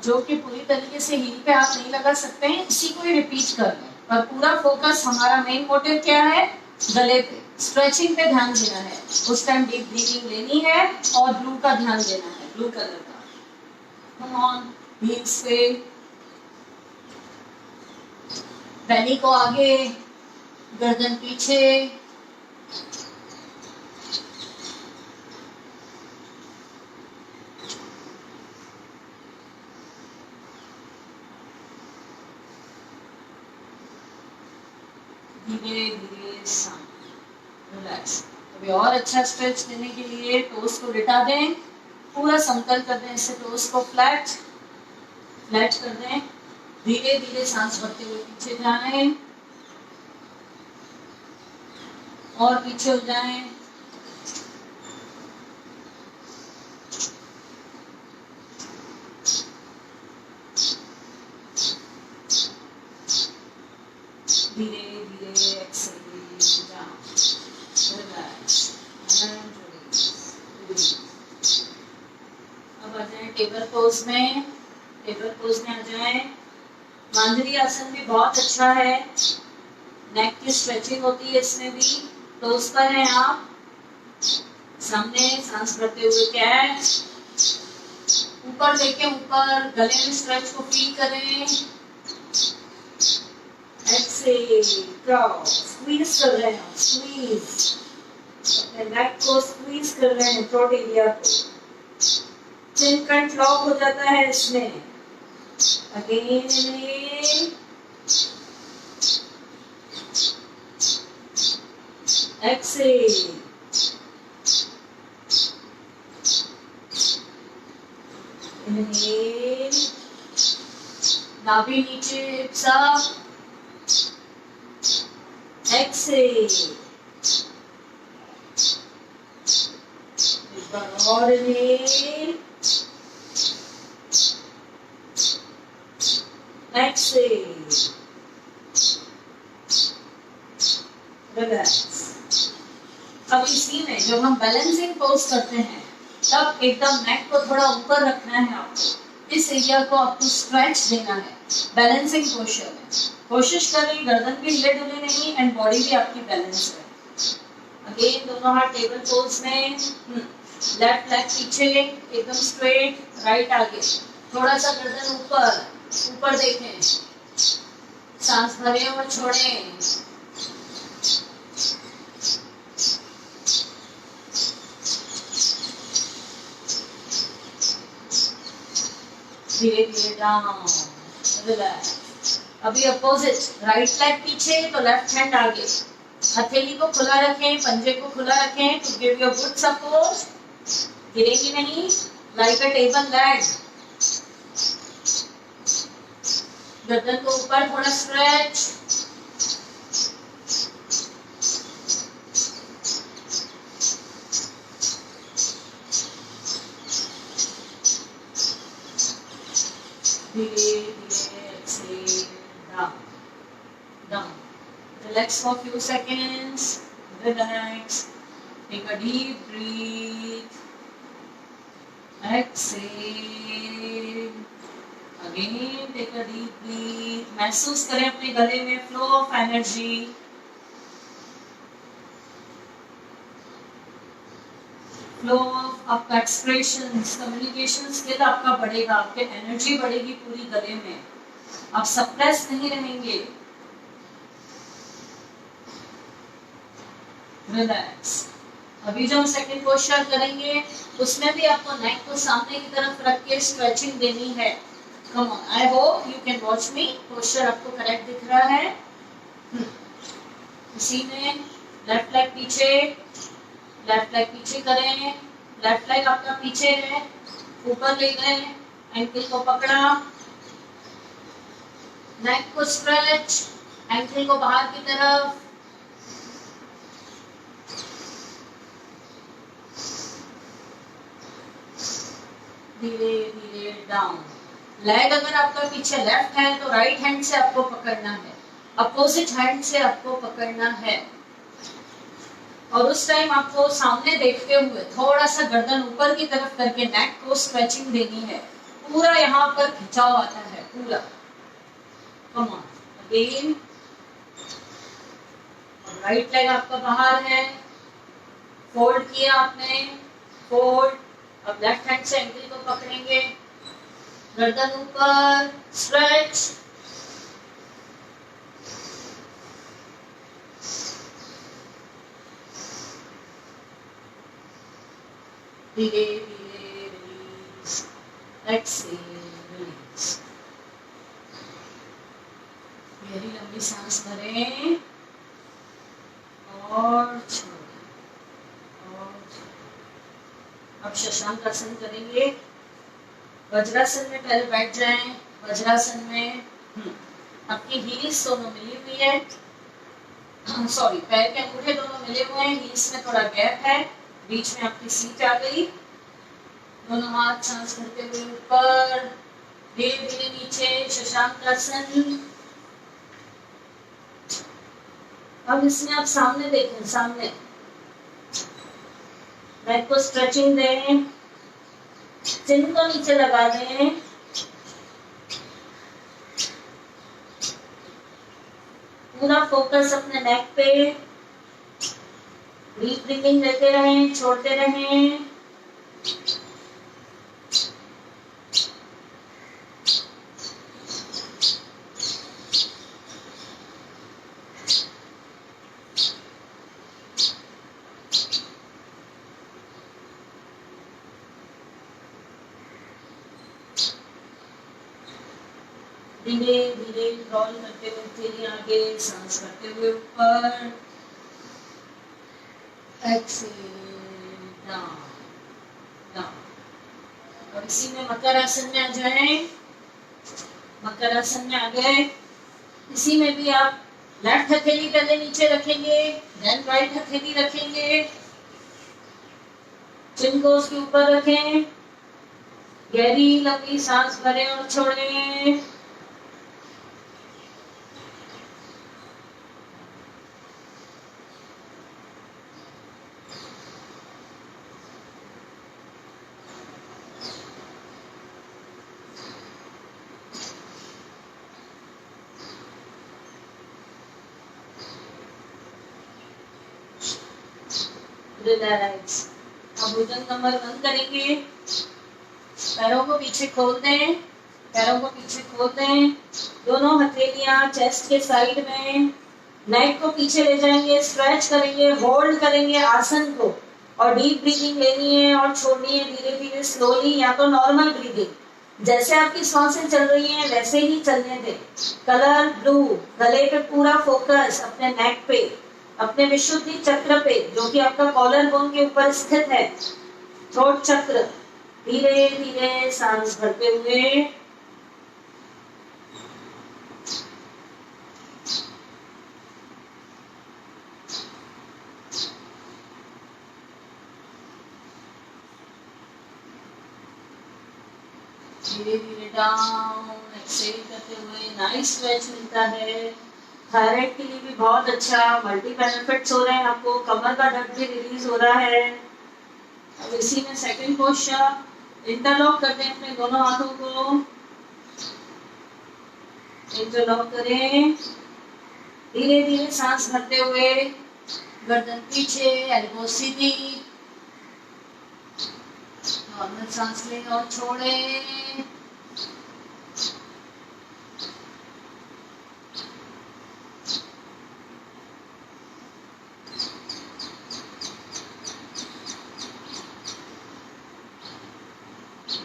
जो कि पूरी तरीके से हील पे हाथ नहीं लगा सकते हैं, इसी को ही रिपीट कर लें, पर पूरा फोकस हमारा मेन मोटिव क्या है, गले पे, स्ट्रेचिंग पे ध्यान देना है। उस टाइम डीप ब्रीदिंग लेनी है और ब्लू का ध्यान देना है, ब्लू कलर का। कम ऑन, हील्स पे, बैली को आगे, गर्दन पीछे। धीरे धीरे रिलैक्स। अभी और अच्छा स्ट्रेच देने के लिए टोस को लिटा दें, पूरा समतल कर दें, इससे टोस को फ्लैट कर दें। धीरे धीरे सांस भरते हुए पीछे जाएं और पीछे हो जाएं। धीरे धीरे exhale down, relax and release. अब आ जाए टेबल पोज में। टेबल पोज में आ जाए। मांजरी आसन भी बहुत अच्छा है, नेक की स्ट्रेचिंग होती है इसमें भी। टोस पर हैं आप, सामने सांस भरते हुए कैच, ऊपर देखें, ऊपर गले में स्ट्रेच को फील करें। एक्सेल क्रॉस, स्क्वीज कर रहे हैं, स्क्वीज अपने नेक को स्क्वीज कर रहे हैं, थ्रोट एरिया को। चिन फ्रंट लॉक हो जाता है इसमें। अगेन एक्सेल, इनहेल, नाभि नीचे, हिप्स अप, एक्सेल, एक बार और इनहेल, एक्सेल, रिलैक्स। अब इसी में जब हम बैलेंसिंग पोज करते हैं, तब एकदम नेक को थोड़ा ऊपर रखना है आपको, इस एरिया को आपको स्ट्रेच देना है बैलेंसिंग पोस्चर में। कोशिश करें गर्दन भी हिले डुले नहीं एंड बॉडी भी आपकी बैलेंस है। अगेन दोनों हाथ टेबल पोज में, लेफ्ट लेग पीछे एकदम स्ट्रेट, राइट आगे, थोड़ा सा गर्दन ऊपर, ऊपर देखें, सांस भरें और छोड़ें। धीरे धीरे डाउन, रिलैक्स। अभी अपोजिट, राइट लेग पीछे तो लेफ्ट हैंड आगे, हथेली को खुला रखें, पंजे को खुला रखें to give you good support. गिरेगी नहीं, लाइक अ टेबल लेग। गर्दन को ऊपर थोड़ा स्ट्रेच। धीरे धीरे exhale down, down. Relax for a few seconds. Relax. Take a deep breath. Exhale. Again take a deep breath. महसूस करें अपने गले में flow of energy. Flow of आपका एक्सप्रेशंस, कम्युनिकेशन स्किल आपका बढ़ेगा, आपके एनर्जी बढ़ेगी पूरी गले में, आप सप्रेस नहीं रहेंगे। रिलैक्स। अभी जो हम सेकंड पोस्चर करेंगे उसमें भी आपको नेक को सामने की तरफ रख के स्ट्रेचिंग देनी है। Come on, I hope you can watch me. Posture आपको करेक्ट दिख रहा है। इसी में लेफ्ट लेग पीछे, लेफ्ट लेग पीछे करें, लेफ्ट लेग आपका पीछे है, ऊपर ले गए, एंकल को पकड़ा, नेक को स्ट्रेच, एंकल को बाहर की तरफ, धीरे धीरे डाउन, लेग अगर आपका पीछे लेफ्ट है तो राइट हैंड से आपको पकड़ना है, अपोजिट हैंड से आपको पकड़ना है। और उस टाइम आपको सामने देखते हुए थोड़ा सा गर्दन ऊपर की तरफ करके नेक को स्ट्रेचिंग देनी है। पूरा यहाँ पर खिंचाव आता है पूरा। Come on again. Right leg आपका बाहर है, फोल्ड किया आपने, फोल्ड। अब लेफ्ट हैंड से एंकल को पकड़ेंगे, गर्दन ऊपर, स्ट्रेच। धीरे धीरे रिलीज, एक्सेल रिलीज। गहरी लंबी सांस भरें और छोड़ें और छोड़ें। अब शशांक आसन करेंगे। वज्रासन में पहले बैठ जाएं। वज्रासन में आपकी हील्स दोनों मिली हुई है, सॉरी पैर के अंगूठे दोनों मिले हुए हैं, हील्स में थोड़ा गैप है, बीच में आपकी सीट आ गई। दोनों हाथ सांस भरते हुए ऊपर, धीरे धीरे नीचे, शशांक आसन। अब इसमें आप सामने देखें, सामने नेक को स्ट्रेचिंग दें, चिन को नीचे लगा दें। पूरा फोकस अपने नेक पे। डीप ब्रीथिंग लेते रहें, छोड़ते रहें। धीरे धीरे क्रॉल करते हुए फिर आगे, सांस करते हुए ऊपर, एक्सेल डाउन डाउन। और इसी में मकर आसन में आ जाएं। मकर आसन में आ गए। इसी में भी आप लेफ्ट हथेली पहले नीचे रखेंगे, देन राइट हथेली रखेंगे, चिन को उसके ऊपर रखें, गहरी लंबी सांस भरें और छोड़ें। रिलैक्स। अब भुजंग कमर बंद करेंगे, पैरों को पीछे खोल दें, पैरों को पीछे खोल दें। दोनों हथेलियां चेस्ट के साइड में, नेक को पीछे ले जाएंगे, स्ट्रेच करेंगे, होल्ड करेंगे आसन को। और डीप ब्रीथिंग लेनी है और छोड़नी है धीरे धीरे स्लोली, या तो नॉर्मल ब्रीथिंग जैसे आपकी सांसें चल रही हैं वैसे ही चलने दें। Colour blue. गले पे पूरा फोकस, अपने नेक पे, अपने विशुद्धि चक्र पे जो कि आपका कॉलर बोन के ऊपर स्थित है, थ्रोट चक्र। धीरे धीरे सांस भरते हुए धीरे धीरे डाउन, एक्सेल करते हुए। नाइस स्ट्रेच मिलता है, थायराइड के लिए भी बहुत अच्छा, मल्टी बेनिफिट्स हो रहे हैं आपको, कमर का दर्द भी रिलीज हो रहा है। अब इसी में सेकंड पोस्चर, इंटरलॉक करते हैं अपने दोनों हाथों को, इंटरलॉक करें। धीरे धीरे सांस भरते हुए, गर्दन पीछे, एल्बो सीधी, नॉर्मल सांस लें और छोड़ें।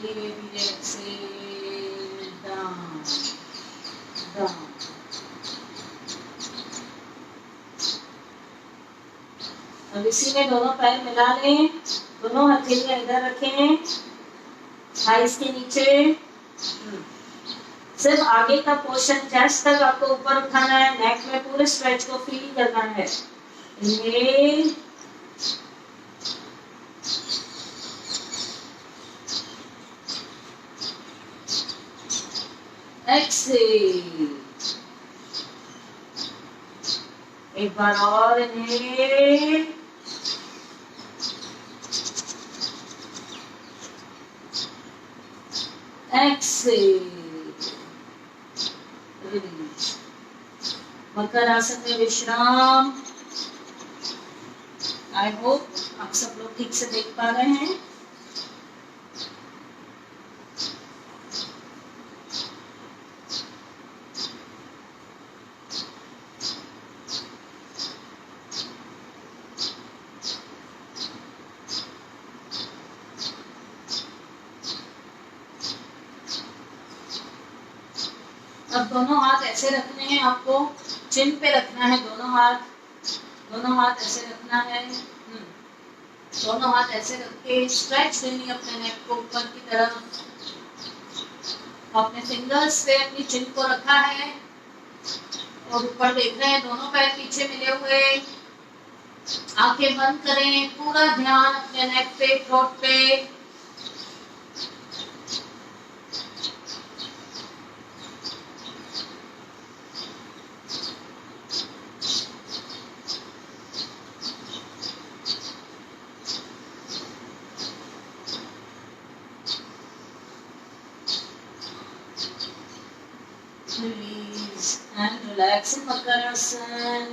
धीरे धीरे एक्सेल डाउन डाउन। अब इसी में दोनों पैर मिला लें, दोनों हथेलियां इधर रखें, थाइस के नीचे। सिर्फ आगे का पोर्शन चेस्ट तक आपको ऊपर उठाना है, नेक में पूरे स्ट्रेच को फील करना है। इनहेल, एक्सेल, एक बार और इनहेल, एक्सेल, रिलीज। मकर आसन में विश्राम। आई होप आप सब लोग ठीक से देख पा रहे हैं। अब दोनों हाथ ऐसे रखने हैं, आपको चिन पे रखना है। दोनों हाथ ऐसे रखना है। दोनों हाथ ऐसे रख के स्ट्रेच देनी है अपने नेक को ऊपर की तरफ। अपने फिंगर्स पे अपनी चिन को रखा है और ऊपर देख रहे हैं। दोनों पैर पीछे मिले हुए, आंखें बंद करें। पूरा ध्यान अपने नेक पे, थ्रोट पे। Release and relax in Makarasan.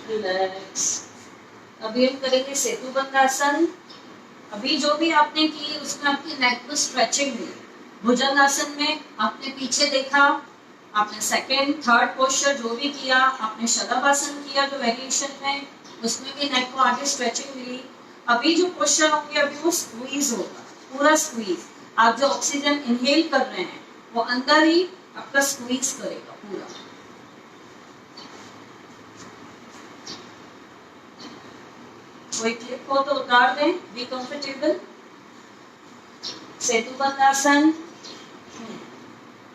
Relax. अभी हम करेंगे सेतु बंद आसन। अभी जो भी आपने की उसमें आपकी नेक को स्ट्रेचिंग हुई। भुजंग आसन में आपने पीछे देखा, आपने सेकेंड थर्ड पोस्चर जो भी किया, आपने शलभ आसन किया जो वेरिएशन में, उसमें भी नेक को आगे स्ट्रेचिंग मिली। अभी जो पोस्चर होंगे अभी वो स्क्वीज होगा, पूरा स्क्वीज। आप जो ऑक्सीजन इनहेल कर रहे हैं वो अंदर ही आपका स्क्वीज करेगा पूरा। कोई क्लिप हो तो उतार दें, बी कंफर्टेबल। सेतु बंद आसन।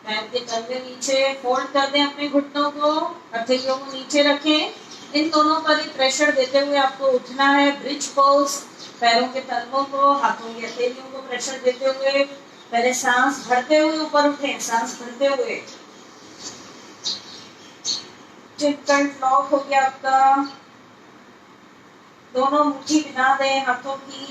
पैर के तलवे नीचे फोल्ड कर दें अपने घुटनों को, हथेलियों को नीचे रखें। इन दोनों पर ही प्रेशर देते हुए आपको उठना है। ब्रिज पोज, पैरों के तलवों को, हाथों की हथेलियों को प्रेशर देते हुए पहले सांस भरते हुए ऊपर उठें। सांस भरते हुए चिप पेंट लॉक हो गया आपका। दोनों मुट्ठी बना दें हाथों की।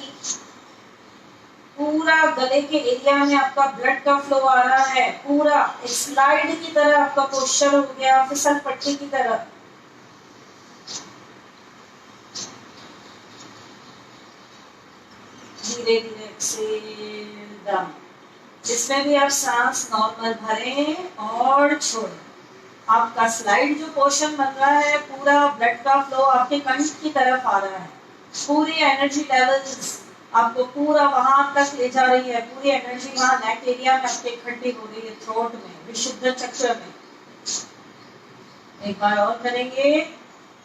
पूरा गले के एरिया में आपका ब्लड का फ्लो आ रहा है। पूरा स्लाइड की तरह आपका पोस्चर हो गया, फिसल पट्टी की तरह। धीरे धीरे एक्सेल डाउन। जिसमें भी आप सांस नॉर्मल भरें और छोड़ें। आपका स्लाइड जो पोर्शन बन रहा है, पूरा ब्लड का फ्लो आपके कंठ की तरफ आ रहा है। पूरी एनर्जी लेवल्स आपको पूरा वहां तक ले जा रही है। पूरी एनर्जी वहां नेक एरिया में आपके इकट्ठी हो रही है, थ्रोट में, विशुद्ध चक्र में। एक बार और करेंगे।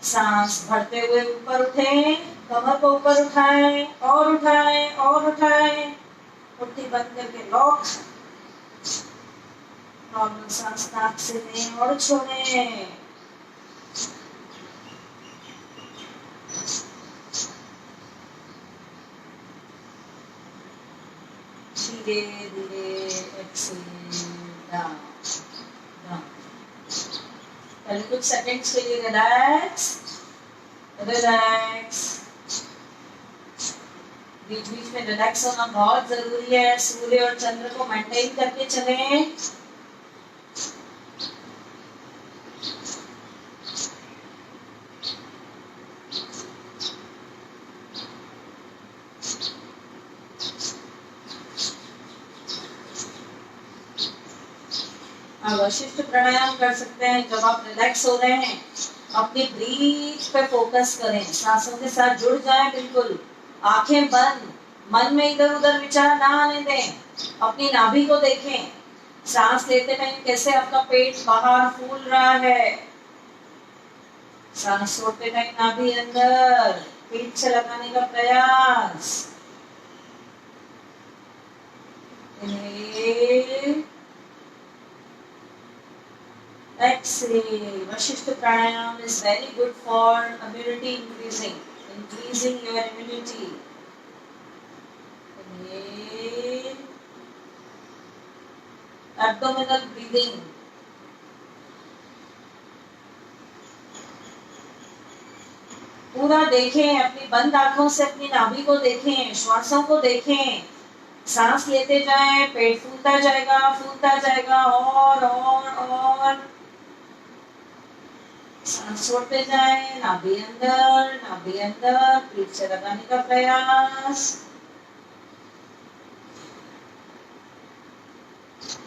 सांस भरते हुए ऊपर उठें, कमर को ऊपर उठाएं और उठाएं और उठाएं। मुट्ठी बंद करके लॉक। नॉर्मल सांस नाक से लें और छोड़ें। धीरे धीरे एक्सेल डाउन डाउन। पहले कुछ सेकंड्स के लिए रिलैक्स रिलैक्स। बीच बीच में रिलैक्स होना बहुत जरूरी है। सूर्य और चंद्र को मेंटेन करके चलें। आप वशिष्ठ प्राणायाम कर सकते हैं। जब आप रिलैक्स हो रहे हैं अपनी ब्रीथ पे फोकस करें, सांसों के साथ जुड़ जाएं बिल्कुल। आंखें बंद, मन में इधर उधर विचार ना आने दें। अपनी नाभि को देखें। सांस लेते टाइम कैसे आपका पेट बाहर फूल रहा है। सांस छोड़ते टाइम नाभि अंदर, पीठ से लगाने का प्रयास। Inhale exhale. Vashishta pranayam is very good for immunity increasing your immunity. Inhale. Abdominal breathing. पूरा देखें, अपनी बंद आंखों से अपनी नाभि को देखें, श्वासों को देखें, सांस लेते जाएं, पेट फूलता जाएगा और सांस छोड़ते जाएं, नाभि अंदर पीठ से लगाने का प्रयास।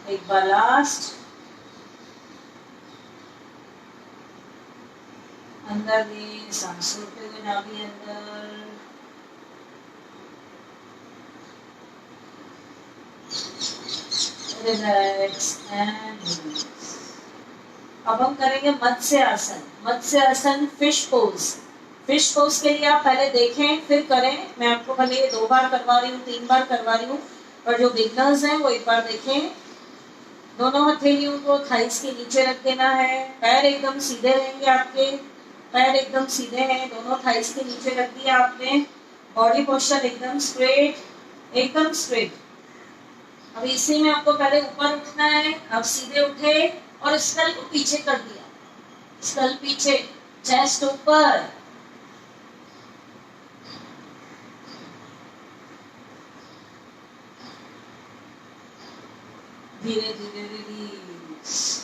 एक बार लास्ट, अंदर में सांस छोड़ते हुए नाभि अंदर, रिलैक्स एंड रिलीज। अब हम करेंगे मत्स्य आसन फिश पोज के लिए आप पहले देखें फिर करें। मैं आपको पहले ये 2 बार करवा रही हूँ, 3 बार करवा रही हूँ, पर जो बिगनर्स हैं वो एक बार देखें। दोनों हथेलियों को थाइस के नीचे रख देना है, पैर एकदम सीधे रहेंगे, आपके पैर एकदम सीधे हैं, दोनों थाइस के नीचे रख दिया आपने। बॉडी पोस्चर एकदम स्ट्रेट। अब इसी में आपको पहले ऊपर उठना है। अब सीधे उठे और स्कल को पीछे कर दिया, स्कल पीछे, चेस्ट ऊपर। धीरे धीरे रिलीज।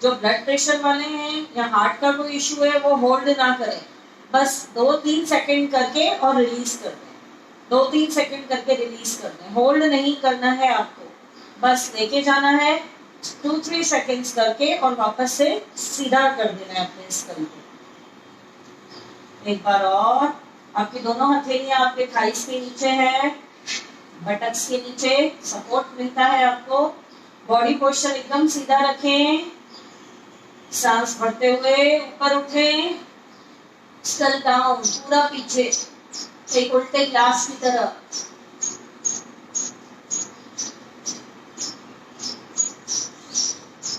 जो ब्लड प्रेशर वाले हैं या हार्ट का कोई इश्यू है वो होल्ड ना करें, बस 2-3 सेकंड करके और रिलीज कर दें। 2-3 सेकंड करके रिलीज कर दें, होल्ड नहीं करना है आपको, बस लेके जाना है 2-3 सेकंड्स करके और वापस से सीधा कर देना है अपने स्कल को। एक बार और, आपकी दोनों हथेलियां आपके थाइस के नीचे है, बटक्स के नीचे सपोर्ट मिलता है आपको। बॉडी पोस्चर एकदम सीधा रखें, सांस भरते हुए ऊपर उठें, स्कल डाउन, पूरा पीछे, एक उल्टे ग्लास की तरह।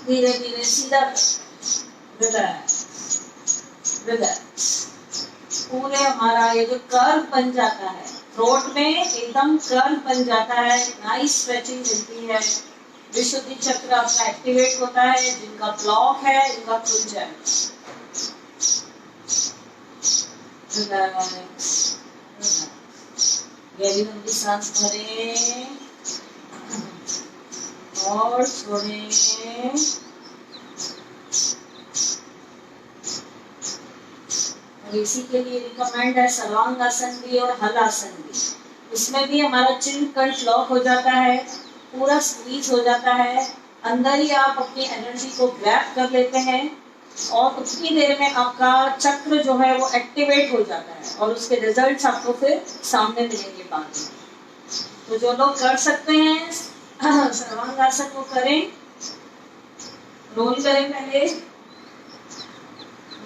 धीरे धीरे सीधा, रिलैक्स। पूरे हमारा ये जो कर्व बन जाता है थ्रोट में, एकदम कर्व बन जाता है, नाइस स्ट्रेचिंग मिलती है, विशुद्धि चक्र आपका एक्टिवेट होता है। जिनका ब्लॉक है इनका खुल जाए। रिलैक्स, गहरी लंबी सांस भरें और छोड़ें। और इसी के लिए रिकमेंड है सर्वांग आसन भी और हल आसन भी। इसमें भी हमारा चिन कंठ लॉक हो जाता है, पूरा स्क्वीज हो जाता है, अंदर ही आप अपनी एनर्जी को ग्रैब कर लेते हैं और उतनी देर में आपका चक्र जो है वो एक्टिवेट हो जाता है और उसके रिजल्ट्स आपको फिर सामने मिलेंगे बाद में। तो जो लोग कर सकते हैं सर्वांग आसन को करें। रोल करें, पहले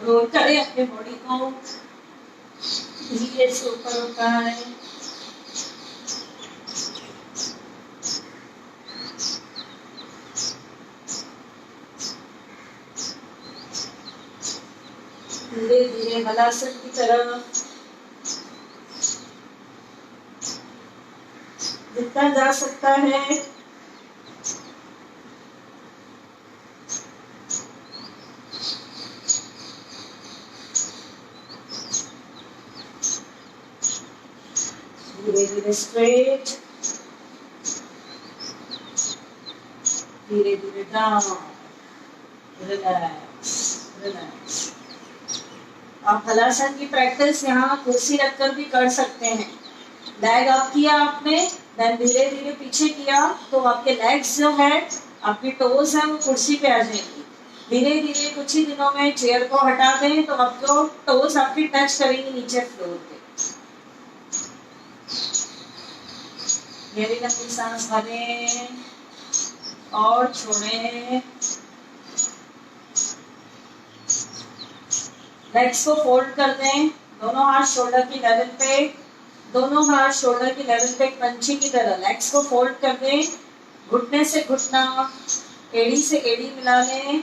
रोल करें अपने बॉडी को, धीरे से ऊपर उठाएं, धीरे धीरे हलासन की तरफ, जितना जा सकता है। धीरे धीरे स्ट्रेट, धीरे धीरे डाउन, रिलैक्स रिलैक्स। आप हलासन की प्रैक्टिस यहाँ कुर्सी रखकर भी कर सकते हैं। लेग अप किया आपने, देन धीरे धीरे पीछे किया तो आपके लेग्स जो है, आपकी टोज है, वो कुर्सी पे आ जाएंगी। धीरे धीरे कुछ ही दिनों में चेयर को हटा दें तो आपको टोज आपकी टच करेंगी नीचे फ्लोर पे। गहरी लंबी सांस भरें और छोड़ें। लेग्स को फोल्ड कर दें, दोनों हाथ शोल्डर की लेवल पे, दोनों हाथ शोल्डर की लेवल पे पंछी की तरह लेग्स को फोल्ड कर दें। घुटने से घुटना, एड़ी से एड़ी मिला लें,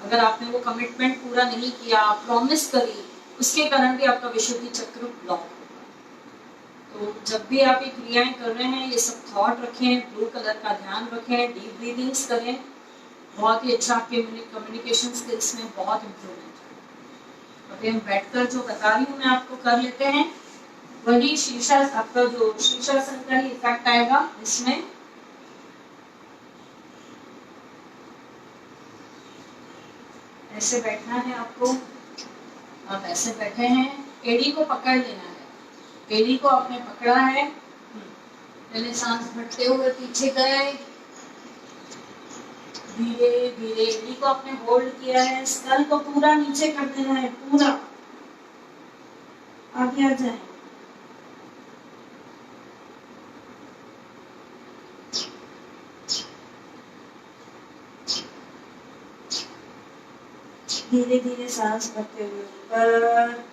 अगर आपने वो कमिटमेंट पूरा नहीं किया, प्रॉमिस करी, उसके कारण भी आपका विशुद्धि चक्र ब्लॉक होगा। तो जब भी आप ये क्रियाएं कर रहे हैं, ये सब थॉट रखें, ब्लू कलर का ध्यान रखें, डीप ब्रीदिंग्स करें, बहुत ही अच्छा आपके कम्युनिकेशन स्किल्स में बहुत इम्प्रूवमेंट है। अभी हम बैठकर जो बता रही हूँ मैं आपको कर लेते हैं, वही शीर्षा आपका जो शीर्षासन का ही इफेक्ट आएगा इसमें। ऐसे बैठना है आपको, आप ऐसे बैठे हैं, एड़ी को पकड़ लेना है, एड़ी को आपने पकड़ा है, पहले सांस भरते हुए पीछे गए, धीरे धीरे एड़ी को आपने होल्ड किया है, स्कल को पूरा नीचे कर देना है, पूरा आगे आ जाए, धीरे धीरे सांस भरते हुए ऊपर,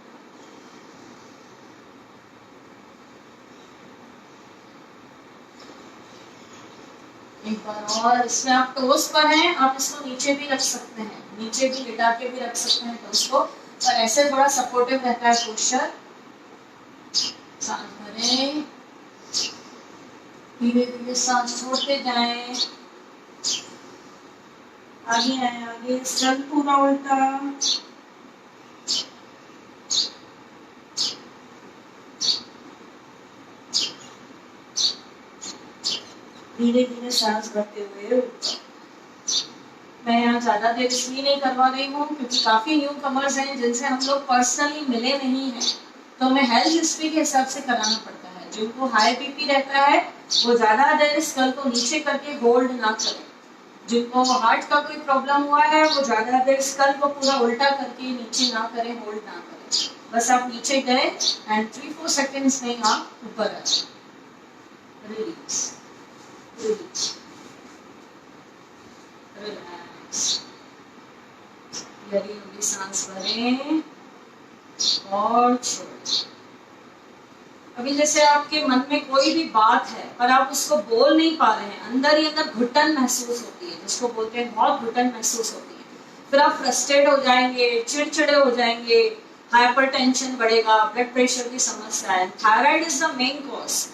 एक बार और। इसमें आप टोस पर हैं, आप इसको नीचे भी रख सकते हैं, नीचे भी लिटा के भी रख सकते हैं टोस को, पर ऐसे थोड़ा सपोर्टिव रहता है पोस्चर। सांस भरें, धीरे धीरे सांस छोड़ते जाएं, आगे आए, आगे स्ट्रल पूरा उल्टा, धीरे धीरे सांस भरते हुए ऊपर। मैं यहाँ ज्यादा देर इसलिए नहीं करवा रही हूँ क्योंकि काफी न्यू कमर्स हैं जिनसे हम लोग पर्सनली मिले नहीं हैं, तो हमें हेल्थ हिस्ट्री के हिसाब से कराना पड़ता है। जिनको हाई बीपी रहता है वो ज्यादा देर स्कल को नीचे करके होल्ड ना करें, जिनको हार्ट का कोई प्रॉब्लम हुआ है वो ज्यादा देर स्कल को पूरा उल्टा करके नीचे ना करें, होल्ड ना करें, बस आप नीचे गए एंड 3-4 सेकेंड्स में आप ऊपर आ जाए। रिलैक्स रिलैक्स रिलैक्स, गहरी लंबी सांस भरें और छोड़ें। अभी जैसे आपके मन में कोई भी बात है पर आप उसको बोल नहीं पा रहे हैं, अंदर ही अंदर घुटन महसूस होती है, जिसको बोलते हैं बहुत घुटन महसूस होती है, फिर आप फ्रस्ट्रेट हो जाएंगे, चिड़चिड़े हो जाएंगे, हाइपरटेंशन बढ़ेगा, ब्लड प्रेशर की समस्या है। Thyroid is the main cause.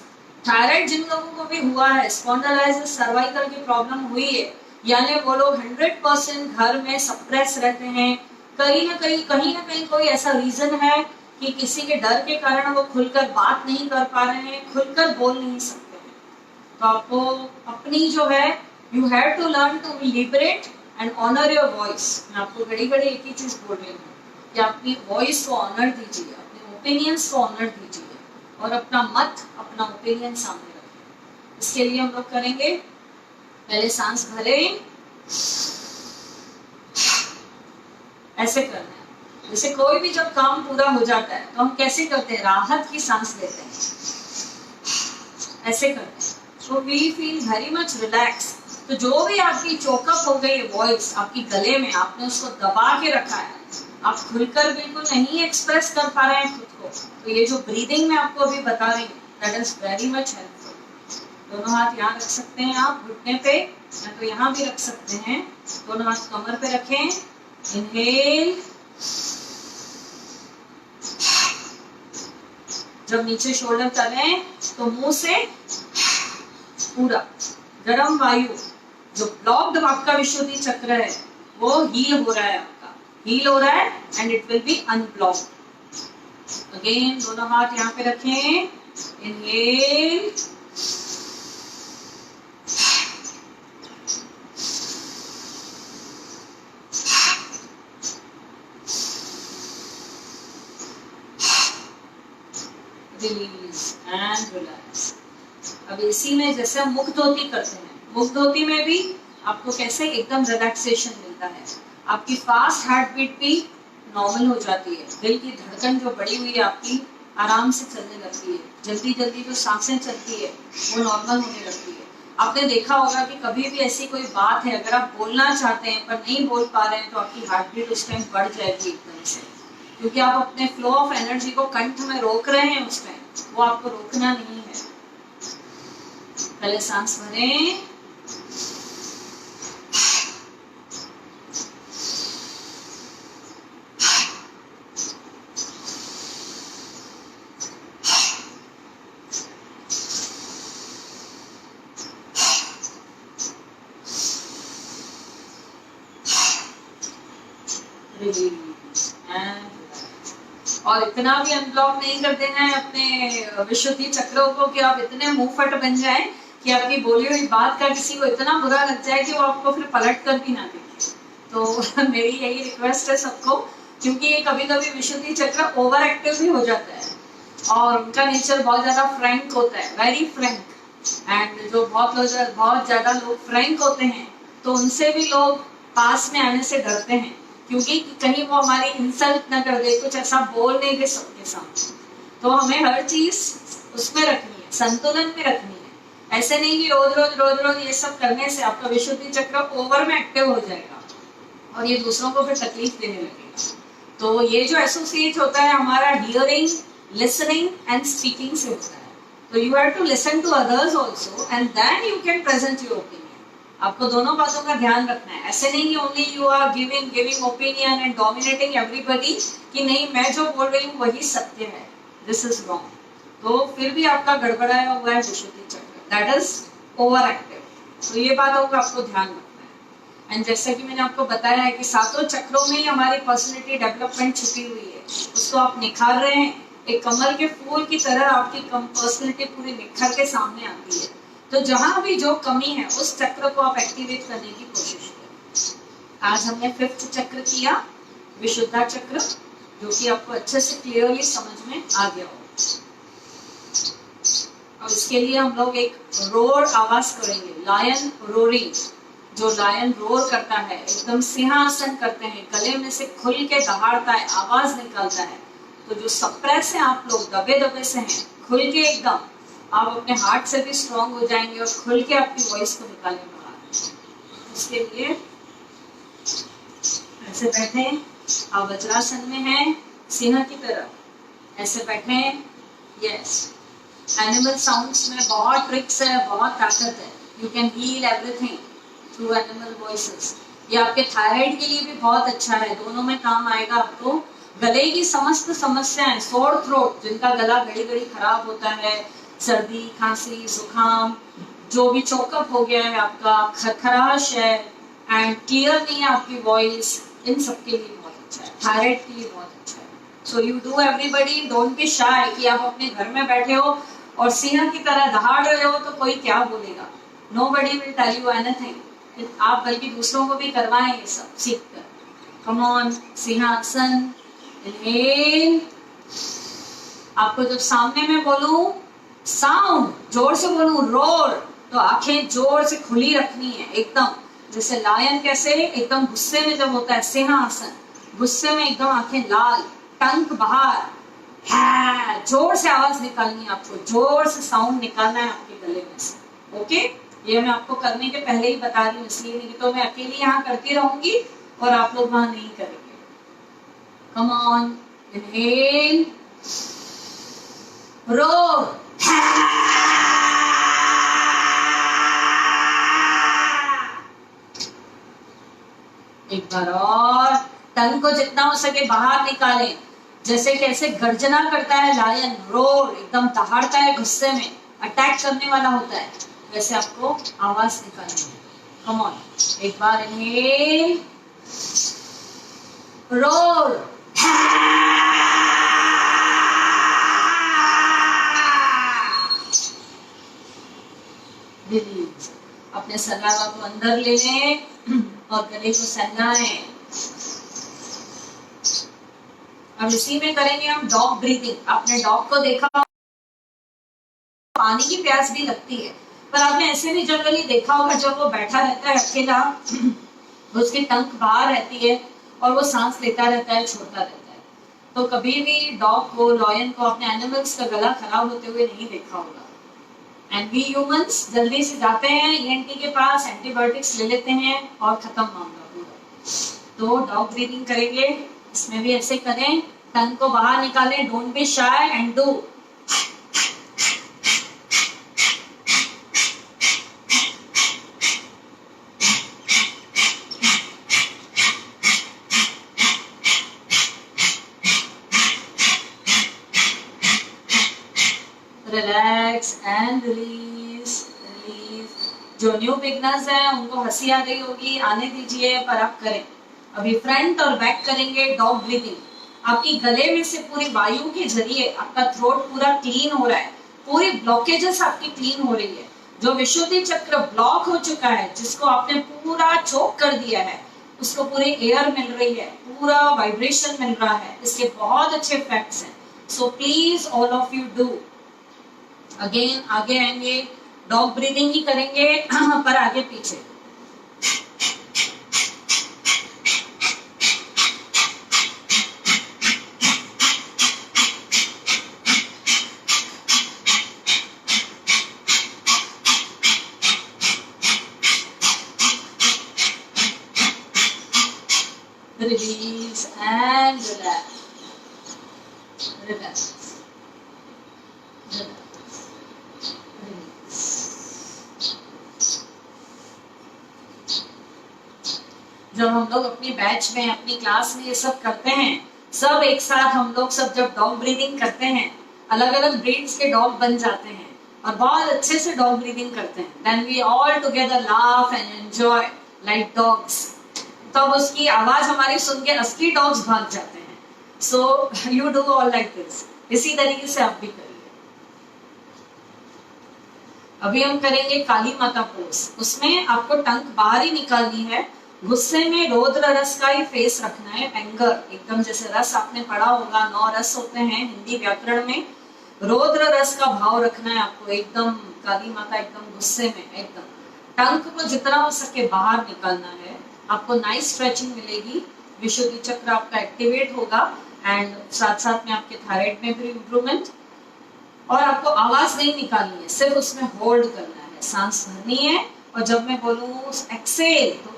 Thyroid जिन लोगों को भी हुआ है, स्पॉन्डिलाइटिस सर्वाइकल की प्रॉब्लम हुई है, यानी वो लोग 100% घर में सप्रेस रहते हैं, कहीं ना कहीं कोई ऐसा रीजन है कि किसी के डर के कारण वो खुलकर बात नहीं कर पा रहे हैं, खुलकर बोल नहीं सकते हैं। तो आपको अपनी जो है, you have to learn to liberate and honour your voice. मैं आपको घड़ी घड़ी एक ही चीज बोल रही हूँ कि अपनी वॉइस को ऑनर दीजिए, अपने ओपिनियंस को ऑनर दीजिए और अपना मत, अपना ओपिनियन सामने रखें। इसके लिए हम लोग करेंगे, पहले सांस भरें, ऐसे करना है। जैसे कोई भी जब काम पूरा हो जाता है तो हम कैसे करते हैं, राहत की सांस लेते हैं, ऐसे करते हैं, so we feel very much relax. तो जो भी आपकी चोकअप हो गई वॉइस आपकी गले में, आपने उसको दबा के रखा है, आप खुलकर बिल्कुल नहीं एक्सप्रेस कर पा रहे हैं खुद को, तो ये जो ब्रीदिंग मैं आपको अभी बता रही हूँ, that is very much helpful. दोनों हाथ यहाँ रख सकते हैं आप घुटने पे, या तो यहाँ भी रख सकते हैं, दोनों हाथ कमर पे रखें, इनहेल, जब नीचे शोल्डर कर रहे हैं तो मुंह से पूरा गर्म वायु, जो ब्लॉक्ड आपका विशुद्धि चक्र है वो हील हो रहा है, आपका हील हो रहा है and it will be unblocked. Again दोनों हाथ यहाँ पे रखें, इनहेल, रिलीज एंड रिलैक्स। अब इसी में जैसे हम मुख धोती करते हैं, मुख धोती में भी आपको कैसे एकदम रिलैक्सेशन मिलता है, आपकी फास्ट हार्ट बीट भी नॉर्मल हो जाती है, दिल की धड़कन जो बढ़ी हुई है आपकी आराम से चलने लगती है, जल्दी जल्दी जो सांसें चलती है वो नॉर्मल होने लगती है। आपने देखा होगा कि कभी भी ऐसी कोई बात है, अगर आप बोलना चाहते हैं पर नहीं बोल पा रहे हैं, तो आपकी हार्ट बीट उस टाइम बढ़ जाएगी एकदम से, क्योंकि आप अपने फ्लो ऑफ एनर्जी को कंठ में रोक रहे हैं उस टाइम, वो आपको रोकना नहीं है। पहले सांस भरें, रिलीज एंड और इतना भी अनब्लॉक नहीं कर देना है अपने विशुद्धि चक्रों को कि आप इतने मुंहफट बन जाएं कि आपकी बोली हुई बात का किसी को इतना बुरा लग जाए कि वो आपको फिर पलट कर भी ना देखे। तो मेरी यही रिक्वेस्ट है सबको, क्योंकि ये कभी कभी विशुद्धि चक्र ओवर एक्टिव भी हो जाता है और उनका नेचर बहुत ज्यादा फ्रैंक होता है, वेरी फ्रैंक। एंड जो बहुत ज्यादा लोग फ्रैंक होते हैं तो उनसे भी लोग पास में आने से डरते हैं, क्योंकि कहीं वो हमारी इंसल्ट ना कर दे, कुछ ऐसा बोल नहीं दे सबके सामने। तो हमें हर चीज उसमें रखनी है, संतुलन में रखनी है। ऐसे नहीं कि रोज रोज ये सब करने से आपका विशुद्धि चक्र ओवर में एक्टिव हो जाएगा और ये दूसरों को फिर तकलीफ देने लगेगा। तो ये जो एसोसिएट होता है हमारा हियरिंग, लिसनिंग एंड स्पीकिंग से होता है। तो you have to listen to others also and then you can present your opinion. आपको दोनों बातों का ध्यान रखना है। ऐसे नहीं कि only you are giving opinion and dominating everybody कि नहीं मैं जो बोल रही हूँ वही सत्य है, दिस इज रॉन्ग। तो फिर भी आपका गड़बड़ाया हुआ है विशुद्धि चक्र, दैट इज ओवर एक्टिव। तो ये बातों का आपको ध्यान रखना है। एंड जैसा कि मैंने आपको बताया है कि सातों चक्रों में ही हमारी पर्सनैलिटी डेवलपमेंट छुपी हुई है, उसको आप निखार रहे हैं। एक कमल के फूल की तरह आपकी पर्सनैलिटी पूरी निखर के सामने आती है। तो जहां भी जो कमी है उस चक्र को आप एक्टिवेट करने की कोशिश करें। आज हमने 5th चक्र किया, विशुद्धा चक्र, जो कि आपको अच्छे से क्लियरली समझ में आ गया हो। और इसके लिए हम लोग एक रोर आवाज करेंगे, लायन रोरिंग। जो लायन रोर करता है, एकदम सिंहासन करते हैं, गले में से खुल के दहाड़ता है, आवाज निकालता है। तो जो सप्रेस है आप लोग, दबे दबे से हैं, खुल के एकदम आप अपने हार्ट से भी स्ट्रॉन्ग हो जाएंगे और खुल के आपकी वॉइस को निकालने बाहर। इसके लिए ऐसे बैठे, आप वज्रासन में हैं, सिंह की तरह ऐसे बैठे। यस, एनिमल साउंड्स में बहुत ट्रिक्स है, बहुत ताकत है। You can heal everything through animal voices. ये आपके थायराइड के लिए भी बहुत अच्छा है, दोनों में काम आएगा आपको। गले की समस्त समस्याएं, सोर थ्रोट, जिनका गला घड़ी घड़ी खराब होता है, सर्दी, खांसी, जुकाम, जो भी चोकअप हो गया है आपका, खराश है एंड क्लियर नहीं है आपकी वॉइस, इन सब के लिए बहुत अच्छा है, थायराइड के लिए बहुत अच्छा है। So you do everybody, don't be shy कि आप अपने घर में बैठे हो और सिंह की तरह दहाड़ रहे हो तो कोई क्या बोलेगा। Nobody will tell you anything. आप बल्कि दूसरों को भी करवाएं ये सब सीख कर। कम ऑन, सिंहासन, इनहेल। आपको जब सामने में बोलूं साउंड, जोर से बोलूं रोर, तो आंखें जोर से खुली रखनी है एकदम। जैसे लायन कैसे एकदम गुस्से में जब होता है, सिंहासन, गुस्से में एकदम आंखें लाल, टंक बाहर, है, जोर से आवाज निकालनी है आपको, जोर से साउंड निकालना है आपके गले में से। ओके, ये मैं आपको करने के पहले ही बता रही हूँ, इसलिए नहीं तो मैं अकेली यहाँ करती रहूंगी और आप लोग वहां नहीं करेंगे। कम ऑन, इनहेल, रोर, एक बार और, टंग को जितना हो सके बाहर निकालें, जैसे कैसे गर्जना करता है लायन, रोर, एकदम दहाड़ता है, गुस्से में अटैक करने वाला होता है, वैसे आपको आवाज निकालनी है। कम ऑन, एक बार इनहेल, रोर, रिलीज। अपने सलावा को अंदर ले लें और गले को सहलाएं। अब इसी में करेंगे हम डॉग ब्रीथिंग। आपने डॉग को देखा, पानी की प्यास भी लगती है, पर आपने ऐसे भी जनरली देखा होगा जब वो बैठा रहता है अकेला, उसकी टंक बाहर रहती है और वो सांस लेता रहता है, छोड़ता रहता है। तो कभी भी डॉग को, लॉयन को, अपने एनिमल्स का गला खराब होते हुए नहीं देखा होगा। एंड वी ह्यूमंस जल्दी से जाते हैं ईएनटी के पास, एंटीबायोटिक्स ले लेते हैं और खत्म मामला पूरा। तो डॉग ब्रीथिंग करेंगे, इसमें भी ऐसे करें, टंग को बाहर निकालें, don't be shy and do. Relax and release, release. जो न्यू बिगनर्स हैं उनको हंसी आ गई होगी, आने दीजिए, पर आप करें। अभी फ्रंट और बैक करेंगे डॉग ब्रीदिंग। आपकी गले में से पूरी वायु के जरिए आपका थ्रोट पूरा क्लीन हो रहा है, पूरी ब्लॉकेजेस आपकी क्लीन हो रही है। जो विशुद्धि चक्र ब्लॉक हो चुका है, जिसको आपने पूरा चोक कर दिया है, उसको पूरी एयर मिल रही है, पूरा वाइब्रेशन मिल रहा है। इसके बहुत अच्छे इफेक्ट्स हैं। So please all of you do. Again आगे आएंगे, डॉग ब्रीदिंग ही करेंगे पर आगे पीछे। Release and relax. Relax. Relax. Release. जब हम लोग अपनी बैच में, अपनी क्लास में ये सब करते हैं, सब एक साथ हम लोग सब जब डॉग ब्रीदिंग करते हैं, अलग अलग ब्रीड्स के डॉग बन जाते हैं और बहुत अच्छे से डॉग ब्रीदिंग करते हैं, then we all together laugh and enjoy like dogs. तब उसकी आवाज हमारी सुन के असली डॉग्स भाग जाते हैं। So you do all like this. इसी तरीके से आप भी करिए। अभी हम करेंगे काली माता पोज। उसमें आपको टंग बाहर ही निकालनी है। गुस्से में रौद्र रस का ही फेस रखना है, एंगर एकदम, जैसे रस आपने पढ़ा होगा 9 रस होते हैं हिंदी व्याकरण में, रौद्र रस का भाव रखना है आपको एकदम। काली माता एकदम गुस्से में, एकदम टंग को जितना हो सके बाहर निकालना है। आपको नाइस स्ट्रेचिंग मिलेगी, विशुद्धि चक्र आपका एक्टिवेट होगा एंड साथ साथ में आपके थायराइड में भी इंप्रूवमेंट। और आपको आवाज नहीं निकालनी है, सिर्फ उसमें होल्ड करना है, सांस भरनी है। और जब मैं बोलूँ एक्सेल तो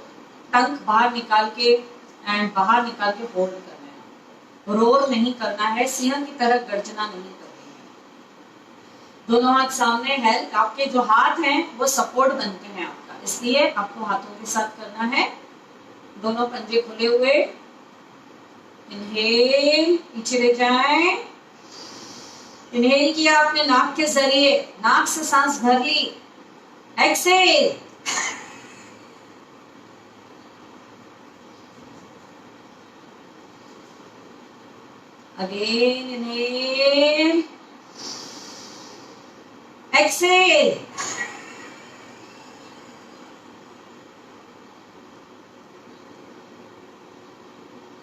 टंग बाहर निकाल के एंड बाहर निकाल के होल्ड करना है। रोर नहीं करना है, सिंह की तरह गर्जना नहीं करनी है। दोनों हाथ सामने है। आपके जो हाथ हैं वो सपोर्ट बनते हैं आपका, इसलिए आपको हाथों के साथ करना है। दोनों पंजे खुले हुए, इनहेल, पीछे ले जाएं। इनहेल किया आपने नाक के जरिए, नाक से सांस भर ली। Exhale, again inhale, exhale.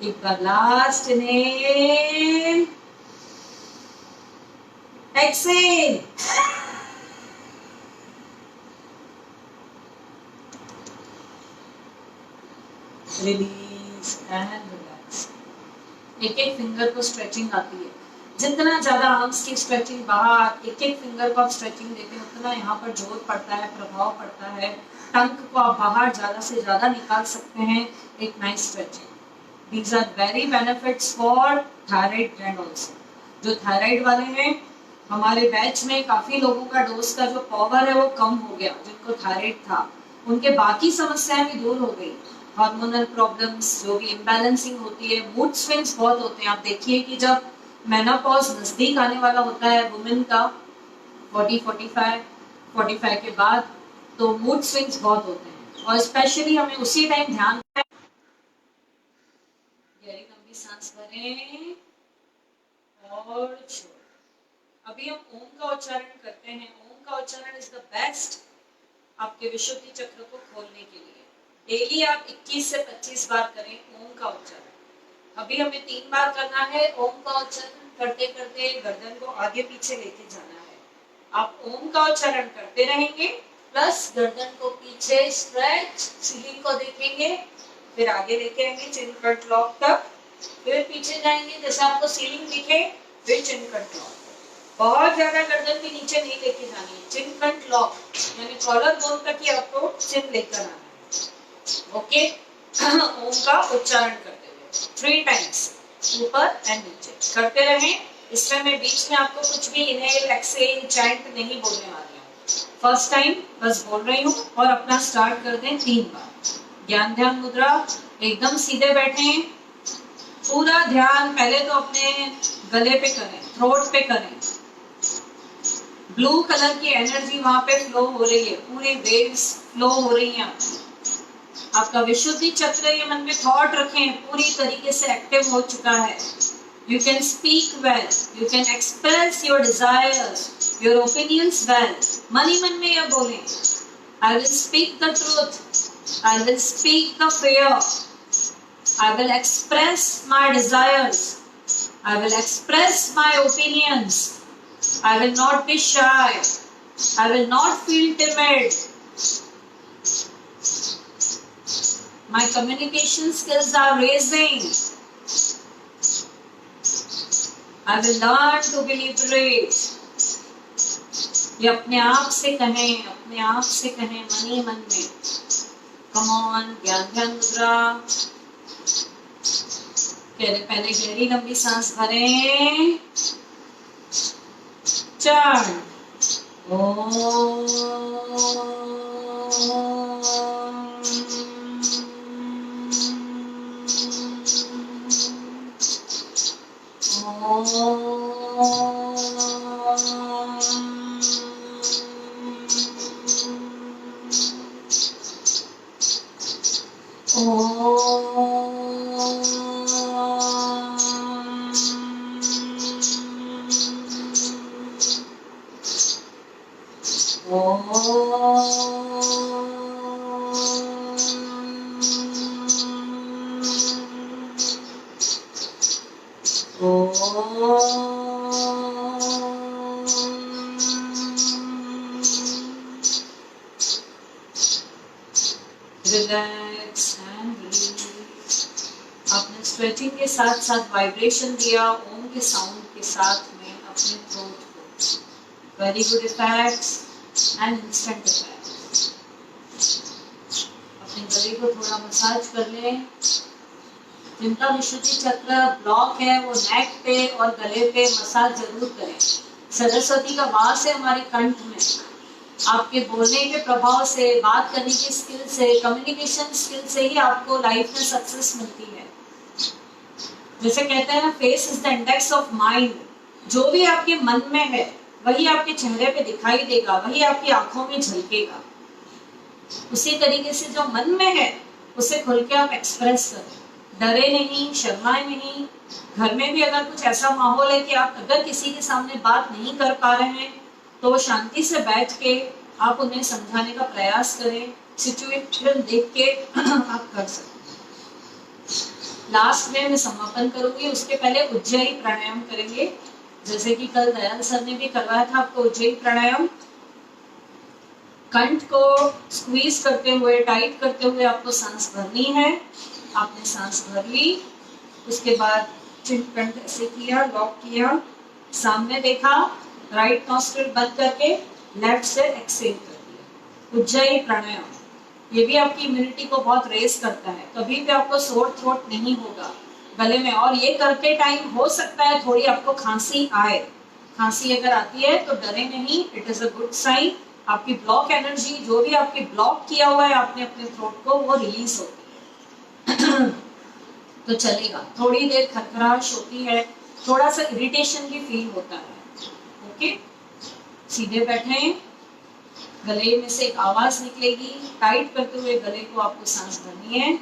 एक बार last inhale, exhale. Release and relax. एक एक फिंगर को स्ट्रेचिंग आती है। जितना ज्यादा आर्म्स की स्ट्रेचिंग बाहर, एक एक फिंगर को आप स्ट्रेचिंग देते हैं, उतना यहाँ पर जोर पड़ता है, प्रभाव पड़ता है। टंग को आप बाहर ज्यादा से ज्यादा निकाल सकते हैं। एक nice stretching. These are very benefits for thyroid gland also. जो थायराइड वाले हैं, हमारे बैच में काफी लोगों का डोज का जो पावर है वो कम हो गया, जिनको थायराइड था उनके बाकी समस्याएं भी दूर हो गई। हार्मोनल प्रॉब्लम्स, जो भी इम्बैलेंसिंग होती है, मूड स्विंग्स बहुत होते हैं। आप देखिए कि जब मेनोपॉज नजदीक आने वाला होता है वुमेन का 45 के बाद, तो मूड स्विंग्स बहुत होते हैं और स्पेशली हमें उसी टाइम ध्यान, गहरी लंबी सांस भरें और छोड़। अभी हम ओम का उच्चारण करते हैं। ओम का उच्चारण इज द बेस्ट आपके विशुद्धि चक्र को खोलने के लिए। डेली आप 21 से 25 बार करें ओम का उच्चारण। अभी हमें 3 बार करना है। ओम का उच्चारण करते करते गर्दन को आगे पीछे लेके जाना है। आप ओम का उच्चारण करते रहेंगे, प्लस गर्दन को पीछे स्ट्रेच, सीलिंग को देखेंगे, फिर आगे लेके आएंगे चिनकट लॉक तक, फिर पीछे जाएंगे जैसे आपको सीलिंग दिखे, फिर चिनकट लॉक। बहुत ज्यादा गर्दन के नीचे नहीं लेके जानी है। चिनकट लॉक यानी कॉलर बोन तक ही आपको चिन लेकर आना है। ओके, ओम का उच्चारण करते हुए 3 टाइम्स ऊपर एंड नीचे करते रहें। इसमें मैं बीच में आपको कुछ भी इनहेल एक्सहेल चैंट नहीं बोलने वाली हूँ। फर्स्ट टाइम बस बोल रही हूँ और अपना स्टार्ट कर दें 3 बार। ज्ञान ध्यान मुद्रा, एकदम सीधे बैठें। पूरा ध्यान पहले तो अपने गले पे करें, थ्रोट पे करें। ब्लू कलर की एनर्जी वहां पे फ्लो हो रही है, पूरी वेव्स फ्लो हो रही हैं। आपका विशुद्धि चक्र ये मन में थॉट रखें पूरी तरीके से एक्टिव हो चुका है। You can speak well, you can express your desires, your opinions well. मन ही मन में यह बोलें, I will speak the truth, I will speak the fear, I will express my desires, I will express my opinions, I will not be shy, I will not feel timid. My communication skills are raising. I will learn to be liberate. ये अपने आप से कहें, अपने आप से कहें मन ही मन में। Come on, ज्ञान ध्यान मुद्रा। पहले गहरी लंबी सांस भरें। 4 रिलैक्स एंड रिलीज। आपने स्ट्रेचिंग के साथ साथ वाइब्रेशन दिया ओम के साउंड के साथ में अपने थ्रोट को। Very good effects and instant effects. अपने गले को थोड़ा मसाज कर लें। जिनका विशुद्धि चक्र ब्लॉक है वो नेक पे और गले पे मसाज जरूर करें। सरस्वती का वास है हमारे कंठ में। आपके बोलने के प्रभाव से, बात करने की स्किल से, कम्युनिकेशन स्किल से ही आपको लाइफ में सक्सेस मिलती है। जैसे कहते हैं ना, face is the index of mind. जो भी आपके मन में है वही आपके चेहरे पे दिखाई देगा, वही आपकी आंखों में झलकेगा। उसी तरीके से जो मन में है उसे खुल के आप एक्सप्रेस करें। डरे नहीं, शर्माए नहीं। घर में भी अगर कुछ ऐसा माहौल है कि आप अगर किसी के सामने बात नहीं कर पा रहे हैं तो शांति से बैठ के आप उन्हें समझाने का प्रयास करें। सिचुएशन देख के आप कर सकते। लास्ट में मैं समापन करूंगी, उसके पहले उज्जयी प्राणायाम करेंगे। जैसे कि कल दयाल सर ने भी करवाया था आपको उज्जयी प्राणायाम। कंठ को स्क्वीज करते हुए, टाइट करते हुए आपको सांस भरनी है। आपने सांस भर ली, उसके बाद चिन कंठ ऐसे किया, लॉक किया, सामने देखा, राइट नॉस्ट्रिल बंद करके लेफ्ट से एक्सहेल कर दिया। उज्जयी प्राणायाम ये भी आपकी इम्यूनिटी को बहुत रेस करता है। कभी भी आपको सोर थ्रोट नहीं होगा गले में। और ये करते टाइम हो सकता है थोड़ी आपको खांसी आए। खांसी अगर आती है तो डरे नहीं, it is a good sign. आपकी ब्लॉक एनर्जी, जो भी आपकी ब्लॉक किया हुआ है आपने अपने थ्रोट को, वो रिलीज होती है। तो चलेगा। थोड़ी देर खटखराहट होती है, थोड़ा सा इरिटेशन भी फील होता है। ओके, सीधे बैठें। गले में से एक आवाज निकलेगी, टाइट करते हुए गले को आपको सांस भरनी है।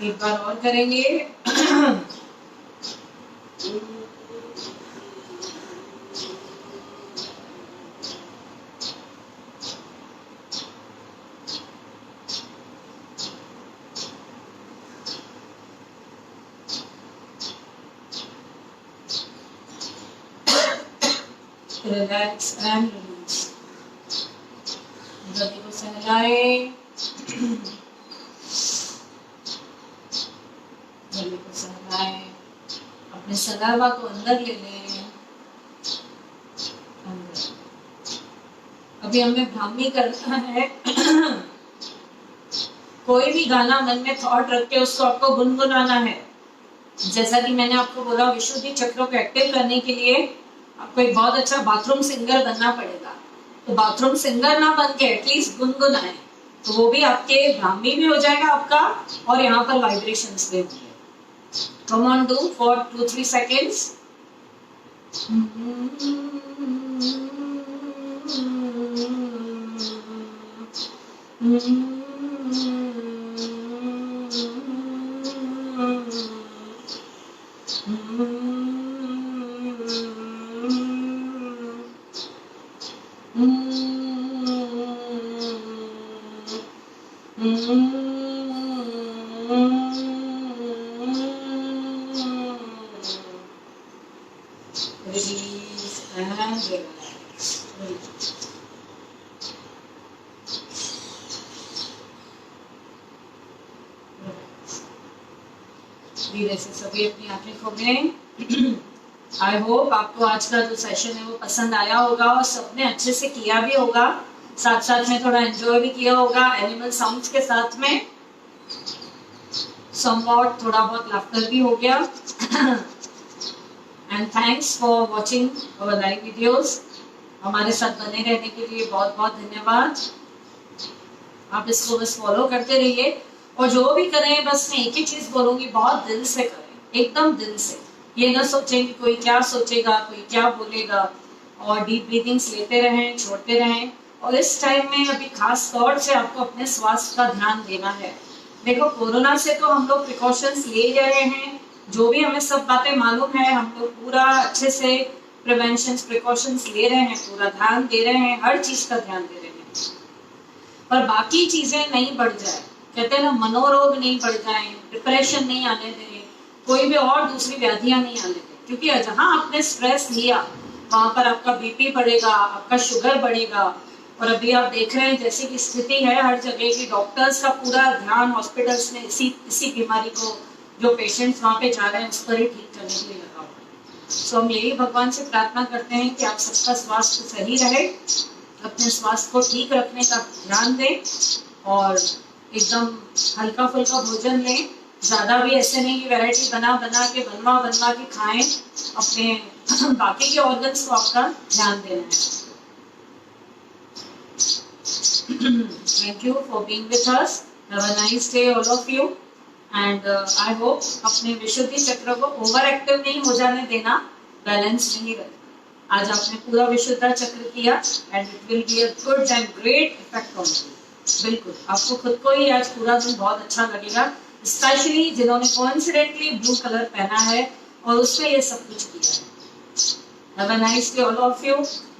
एक बार और करेंगे। Relax and release. गले को सहलाएं, गले को सहलाएं। अपने सलावा को अंदर ले लें, अंदर। अभी हमें ब्राह्मी करना है। कोई भी गाना मन में थॉट रख के उसको आपको गुनगुनाना है। जैसा कि मैंने आपको बोला, विशुद्धि चक्र को एक्टिव करने के लिए आपको एक बहुत अच्छा बाथरूम सिंगर बनना पड़ेगा। तो बाथरूम सिंगर ना बन के एटलीस्ट गुनगुनाएं, तो वो भी आपके ब्राह्मी भी हो जाएगा आपका, और यहाँ पर वाइब्रेशंस भी होंगे। Come on, do for 2-3 seconds. Release and relax. धीरे से सभी अपनी आंखें खोलें। आई होप आपको आज का जो सेशन है वो पसंद आया होगा और सबने अच्छे से किया भी होगा, साथ साथ में थोड़ा एंजॉय भी किया होगा एनिमल साउंड्स के साथ में, समवॉट थोड़ा बहुत लाफ्टर भी हो गया। And thanks for watching our live videos. हमारे साथ बने रहने के लिए बहुत बहुत धन्यवाद। आप इसको बस फॉलो करते रहिए, और जो भी करें बस मैं एक ही चीज बोलूंगी, बहुत दिल से करें, एकदम दिल से। ये ना सोचें कि कोई क्या सोचेगा, कोई क्या बोलेगा, और डीप ब्रीदिंग्स लेते रहें, छोड़ते रहें। और इस टाइम में अभी खास तौर से आपको अपने स्वास्थ्य का ध्यान देना है। देखो, कोरोना से तो हम लोग प्रिकॉशंस ले रहे हैं, जो भी हमें सब बातें मालूम है, हम लोग पूरा अच्छे से प्रिवेंशन प्रिकॉशंस ले रहे हैं, पूरा ध्यान दे रहे हैं, हर चीज का ध्यान दे रहे हैं। पर बाकी चीजें नहीं बढ़ जाए, कहते हैं ना, मनोरोग नहीं बढ़ जाए, डिप्रेशन नहीं आने दें, कोई भी और दूसरी व्याधियां नहीं आने दें। क्योंकि जहां आपने स्ट्रेस लिया वहां पर आपका बीपी बढ़ेगा, आपका शुगर बढ़ेगा। और अभी आप देख रहे हैं जैसी की स्थिति है हर जगह की, डॉक्टर्स का पूरा ध्यान हॉस्पिटल्स में इसी बीमारी को, जो पेशेंट्स वहां पे जा रहे हैं उस पर ही ठीक करने के लिए लगा हुआ है। सो हम यही भगवान से प्रार्थना करते हैं कि आप सबका स्वास्थ्य सही रहे, अपने स्वास्थ्य को ठीक रखने का ध्यान दें, और एकदम हल्का फुल्का भोजन लें। ज्यादा भी ऐसे नहीं कि वैरायटी बनवा के खाएं, अपने बाकी के ऑर्गन्स को आपका ध्यान देना है। Thank you for being with us. Have a nice day all of you, and I hope अपने विशुद्धि चक्र को ओवर एक्टिव नहीं हो जाने देना, बैलेंस नहीं रखना। आज आपने पूरा विशुद्ध चक्र किया, and it will be a good and great effect on you. बिल्कुल आपको खुद को ही आज पूरा दिन बहुत अच्छा लगेगा, स्पेशली जिन्होंने कोइंसिडेंटली ब्लू कलर पहना है और उसमें ये सब कुछ किया है। Have a nice day all of you.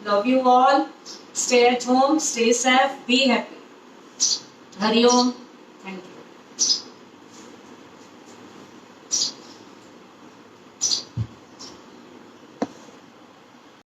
Love you all. Stay at home, stay safe, be happy. Hari Om. Thank you.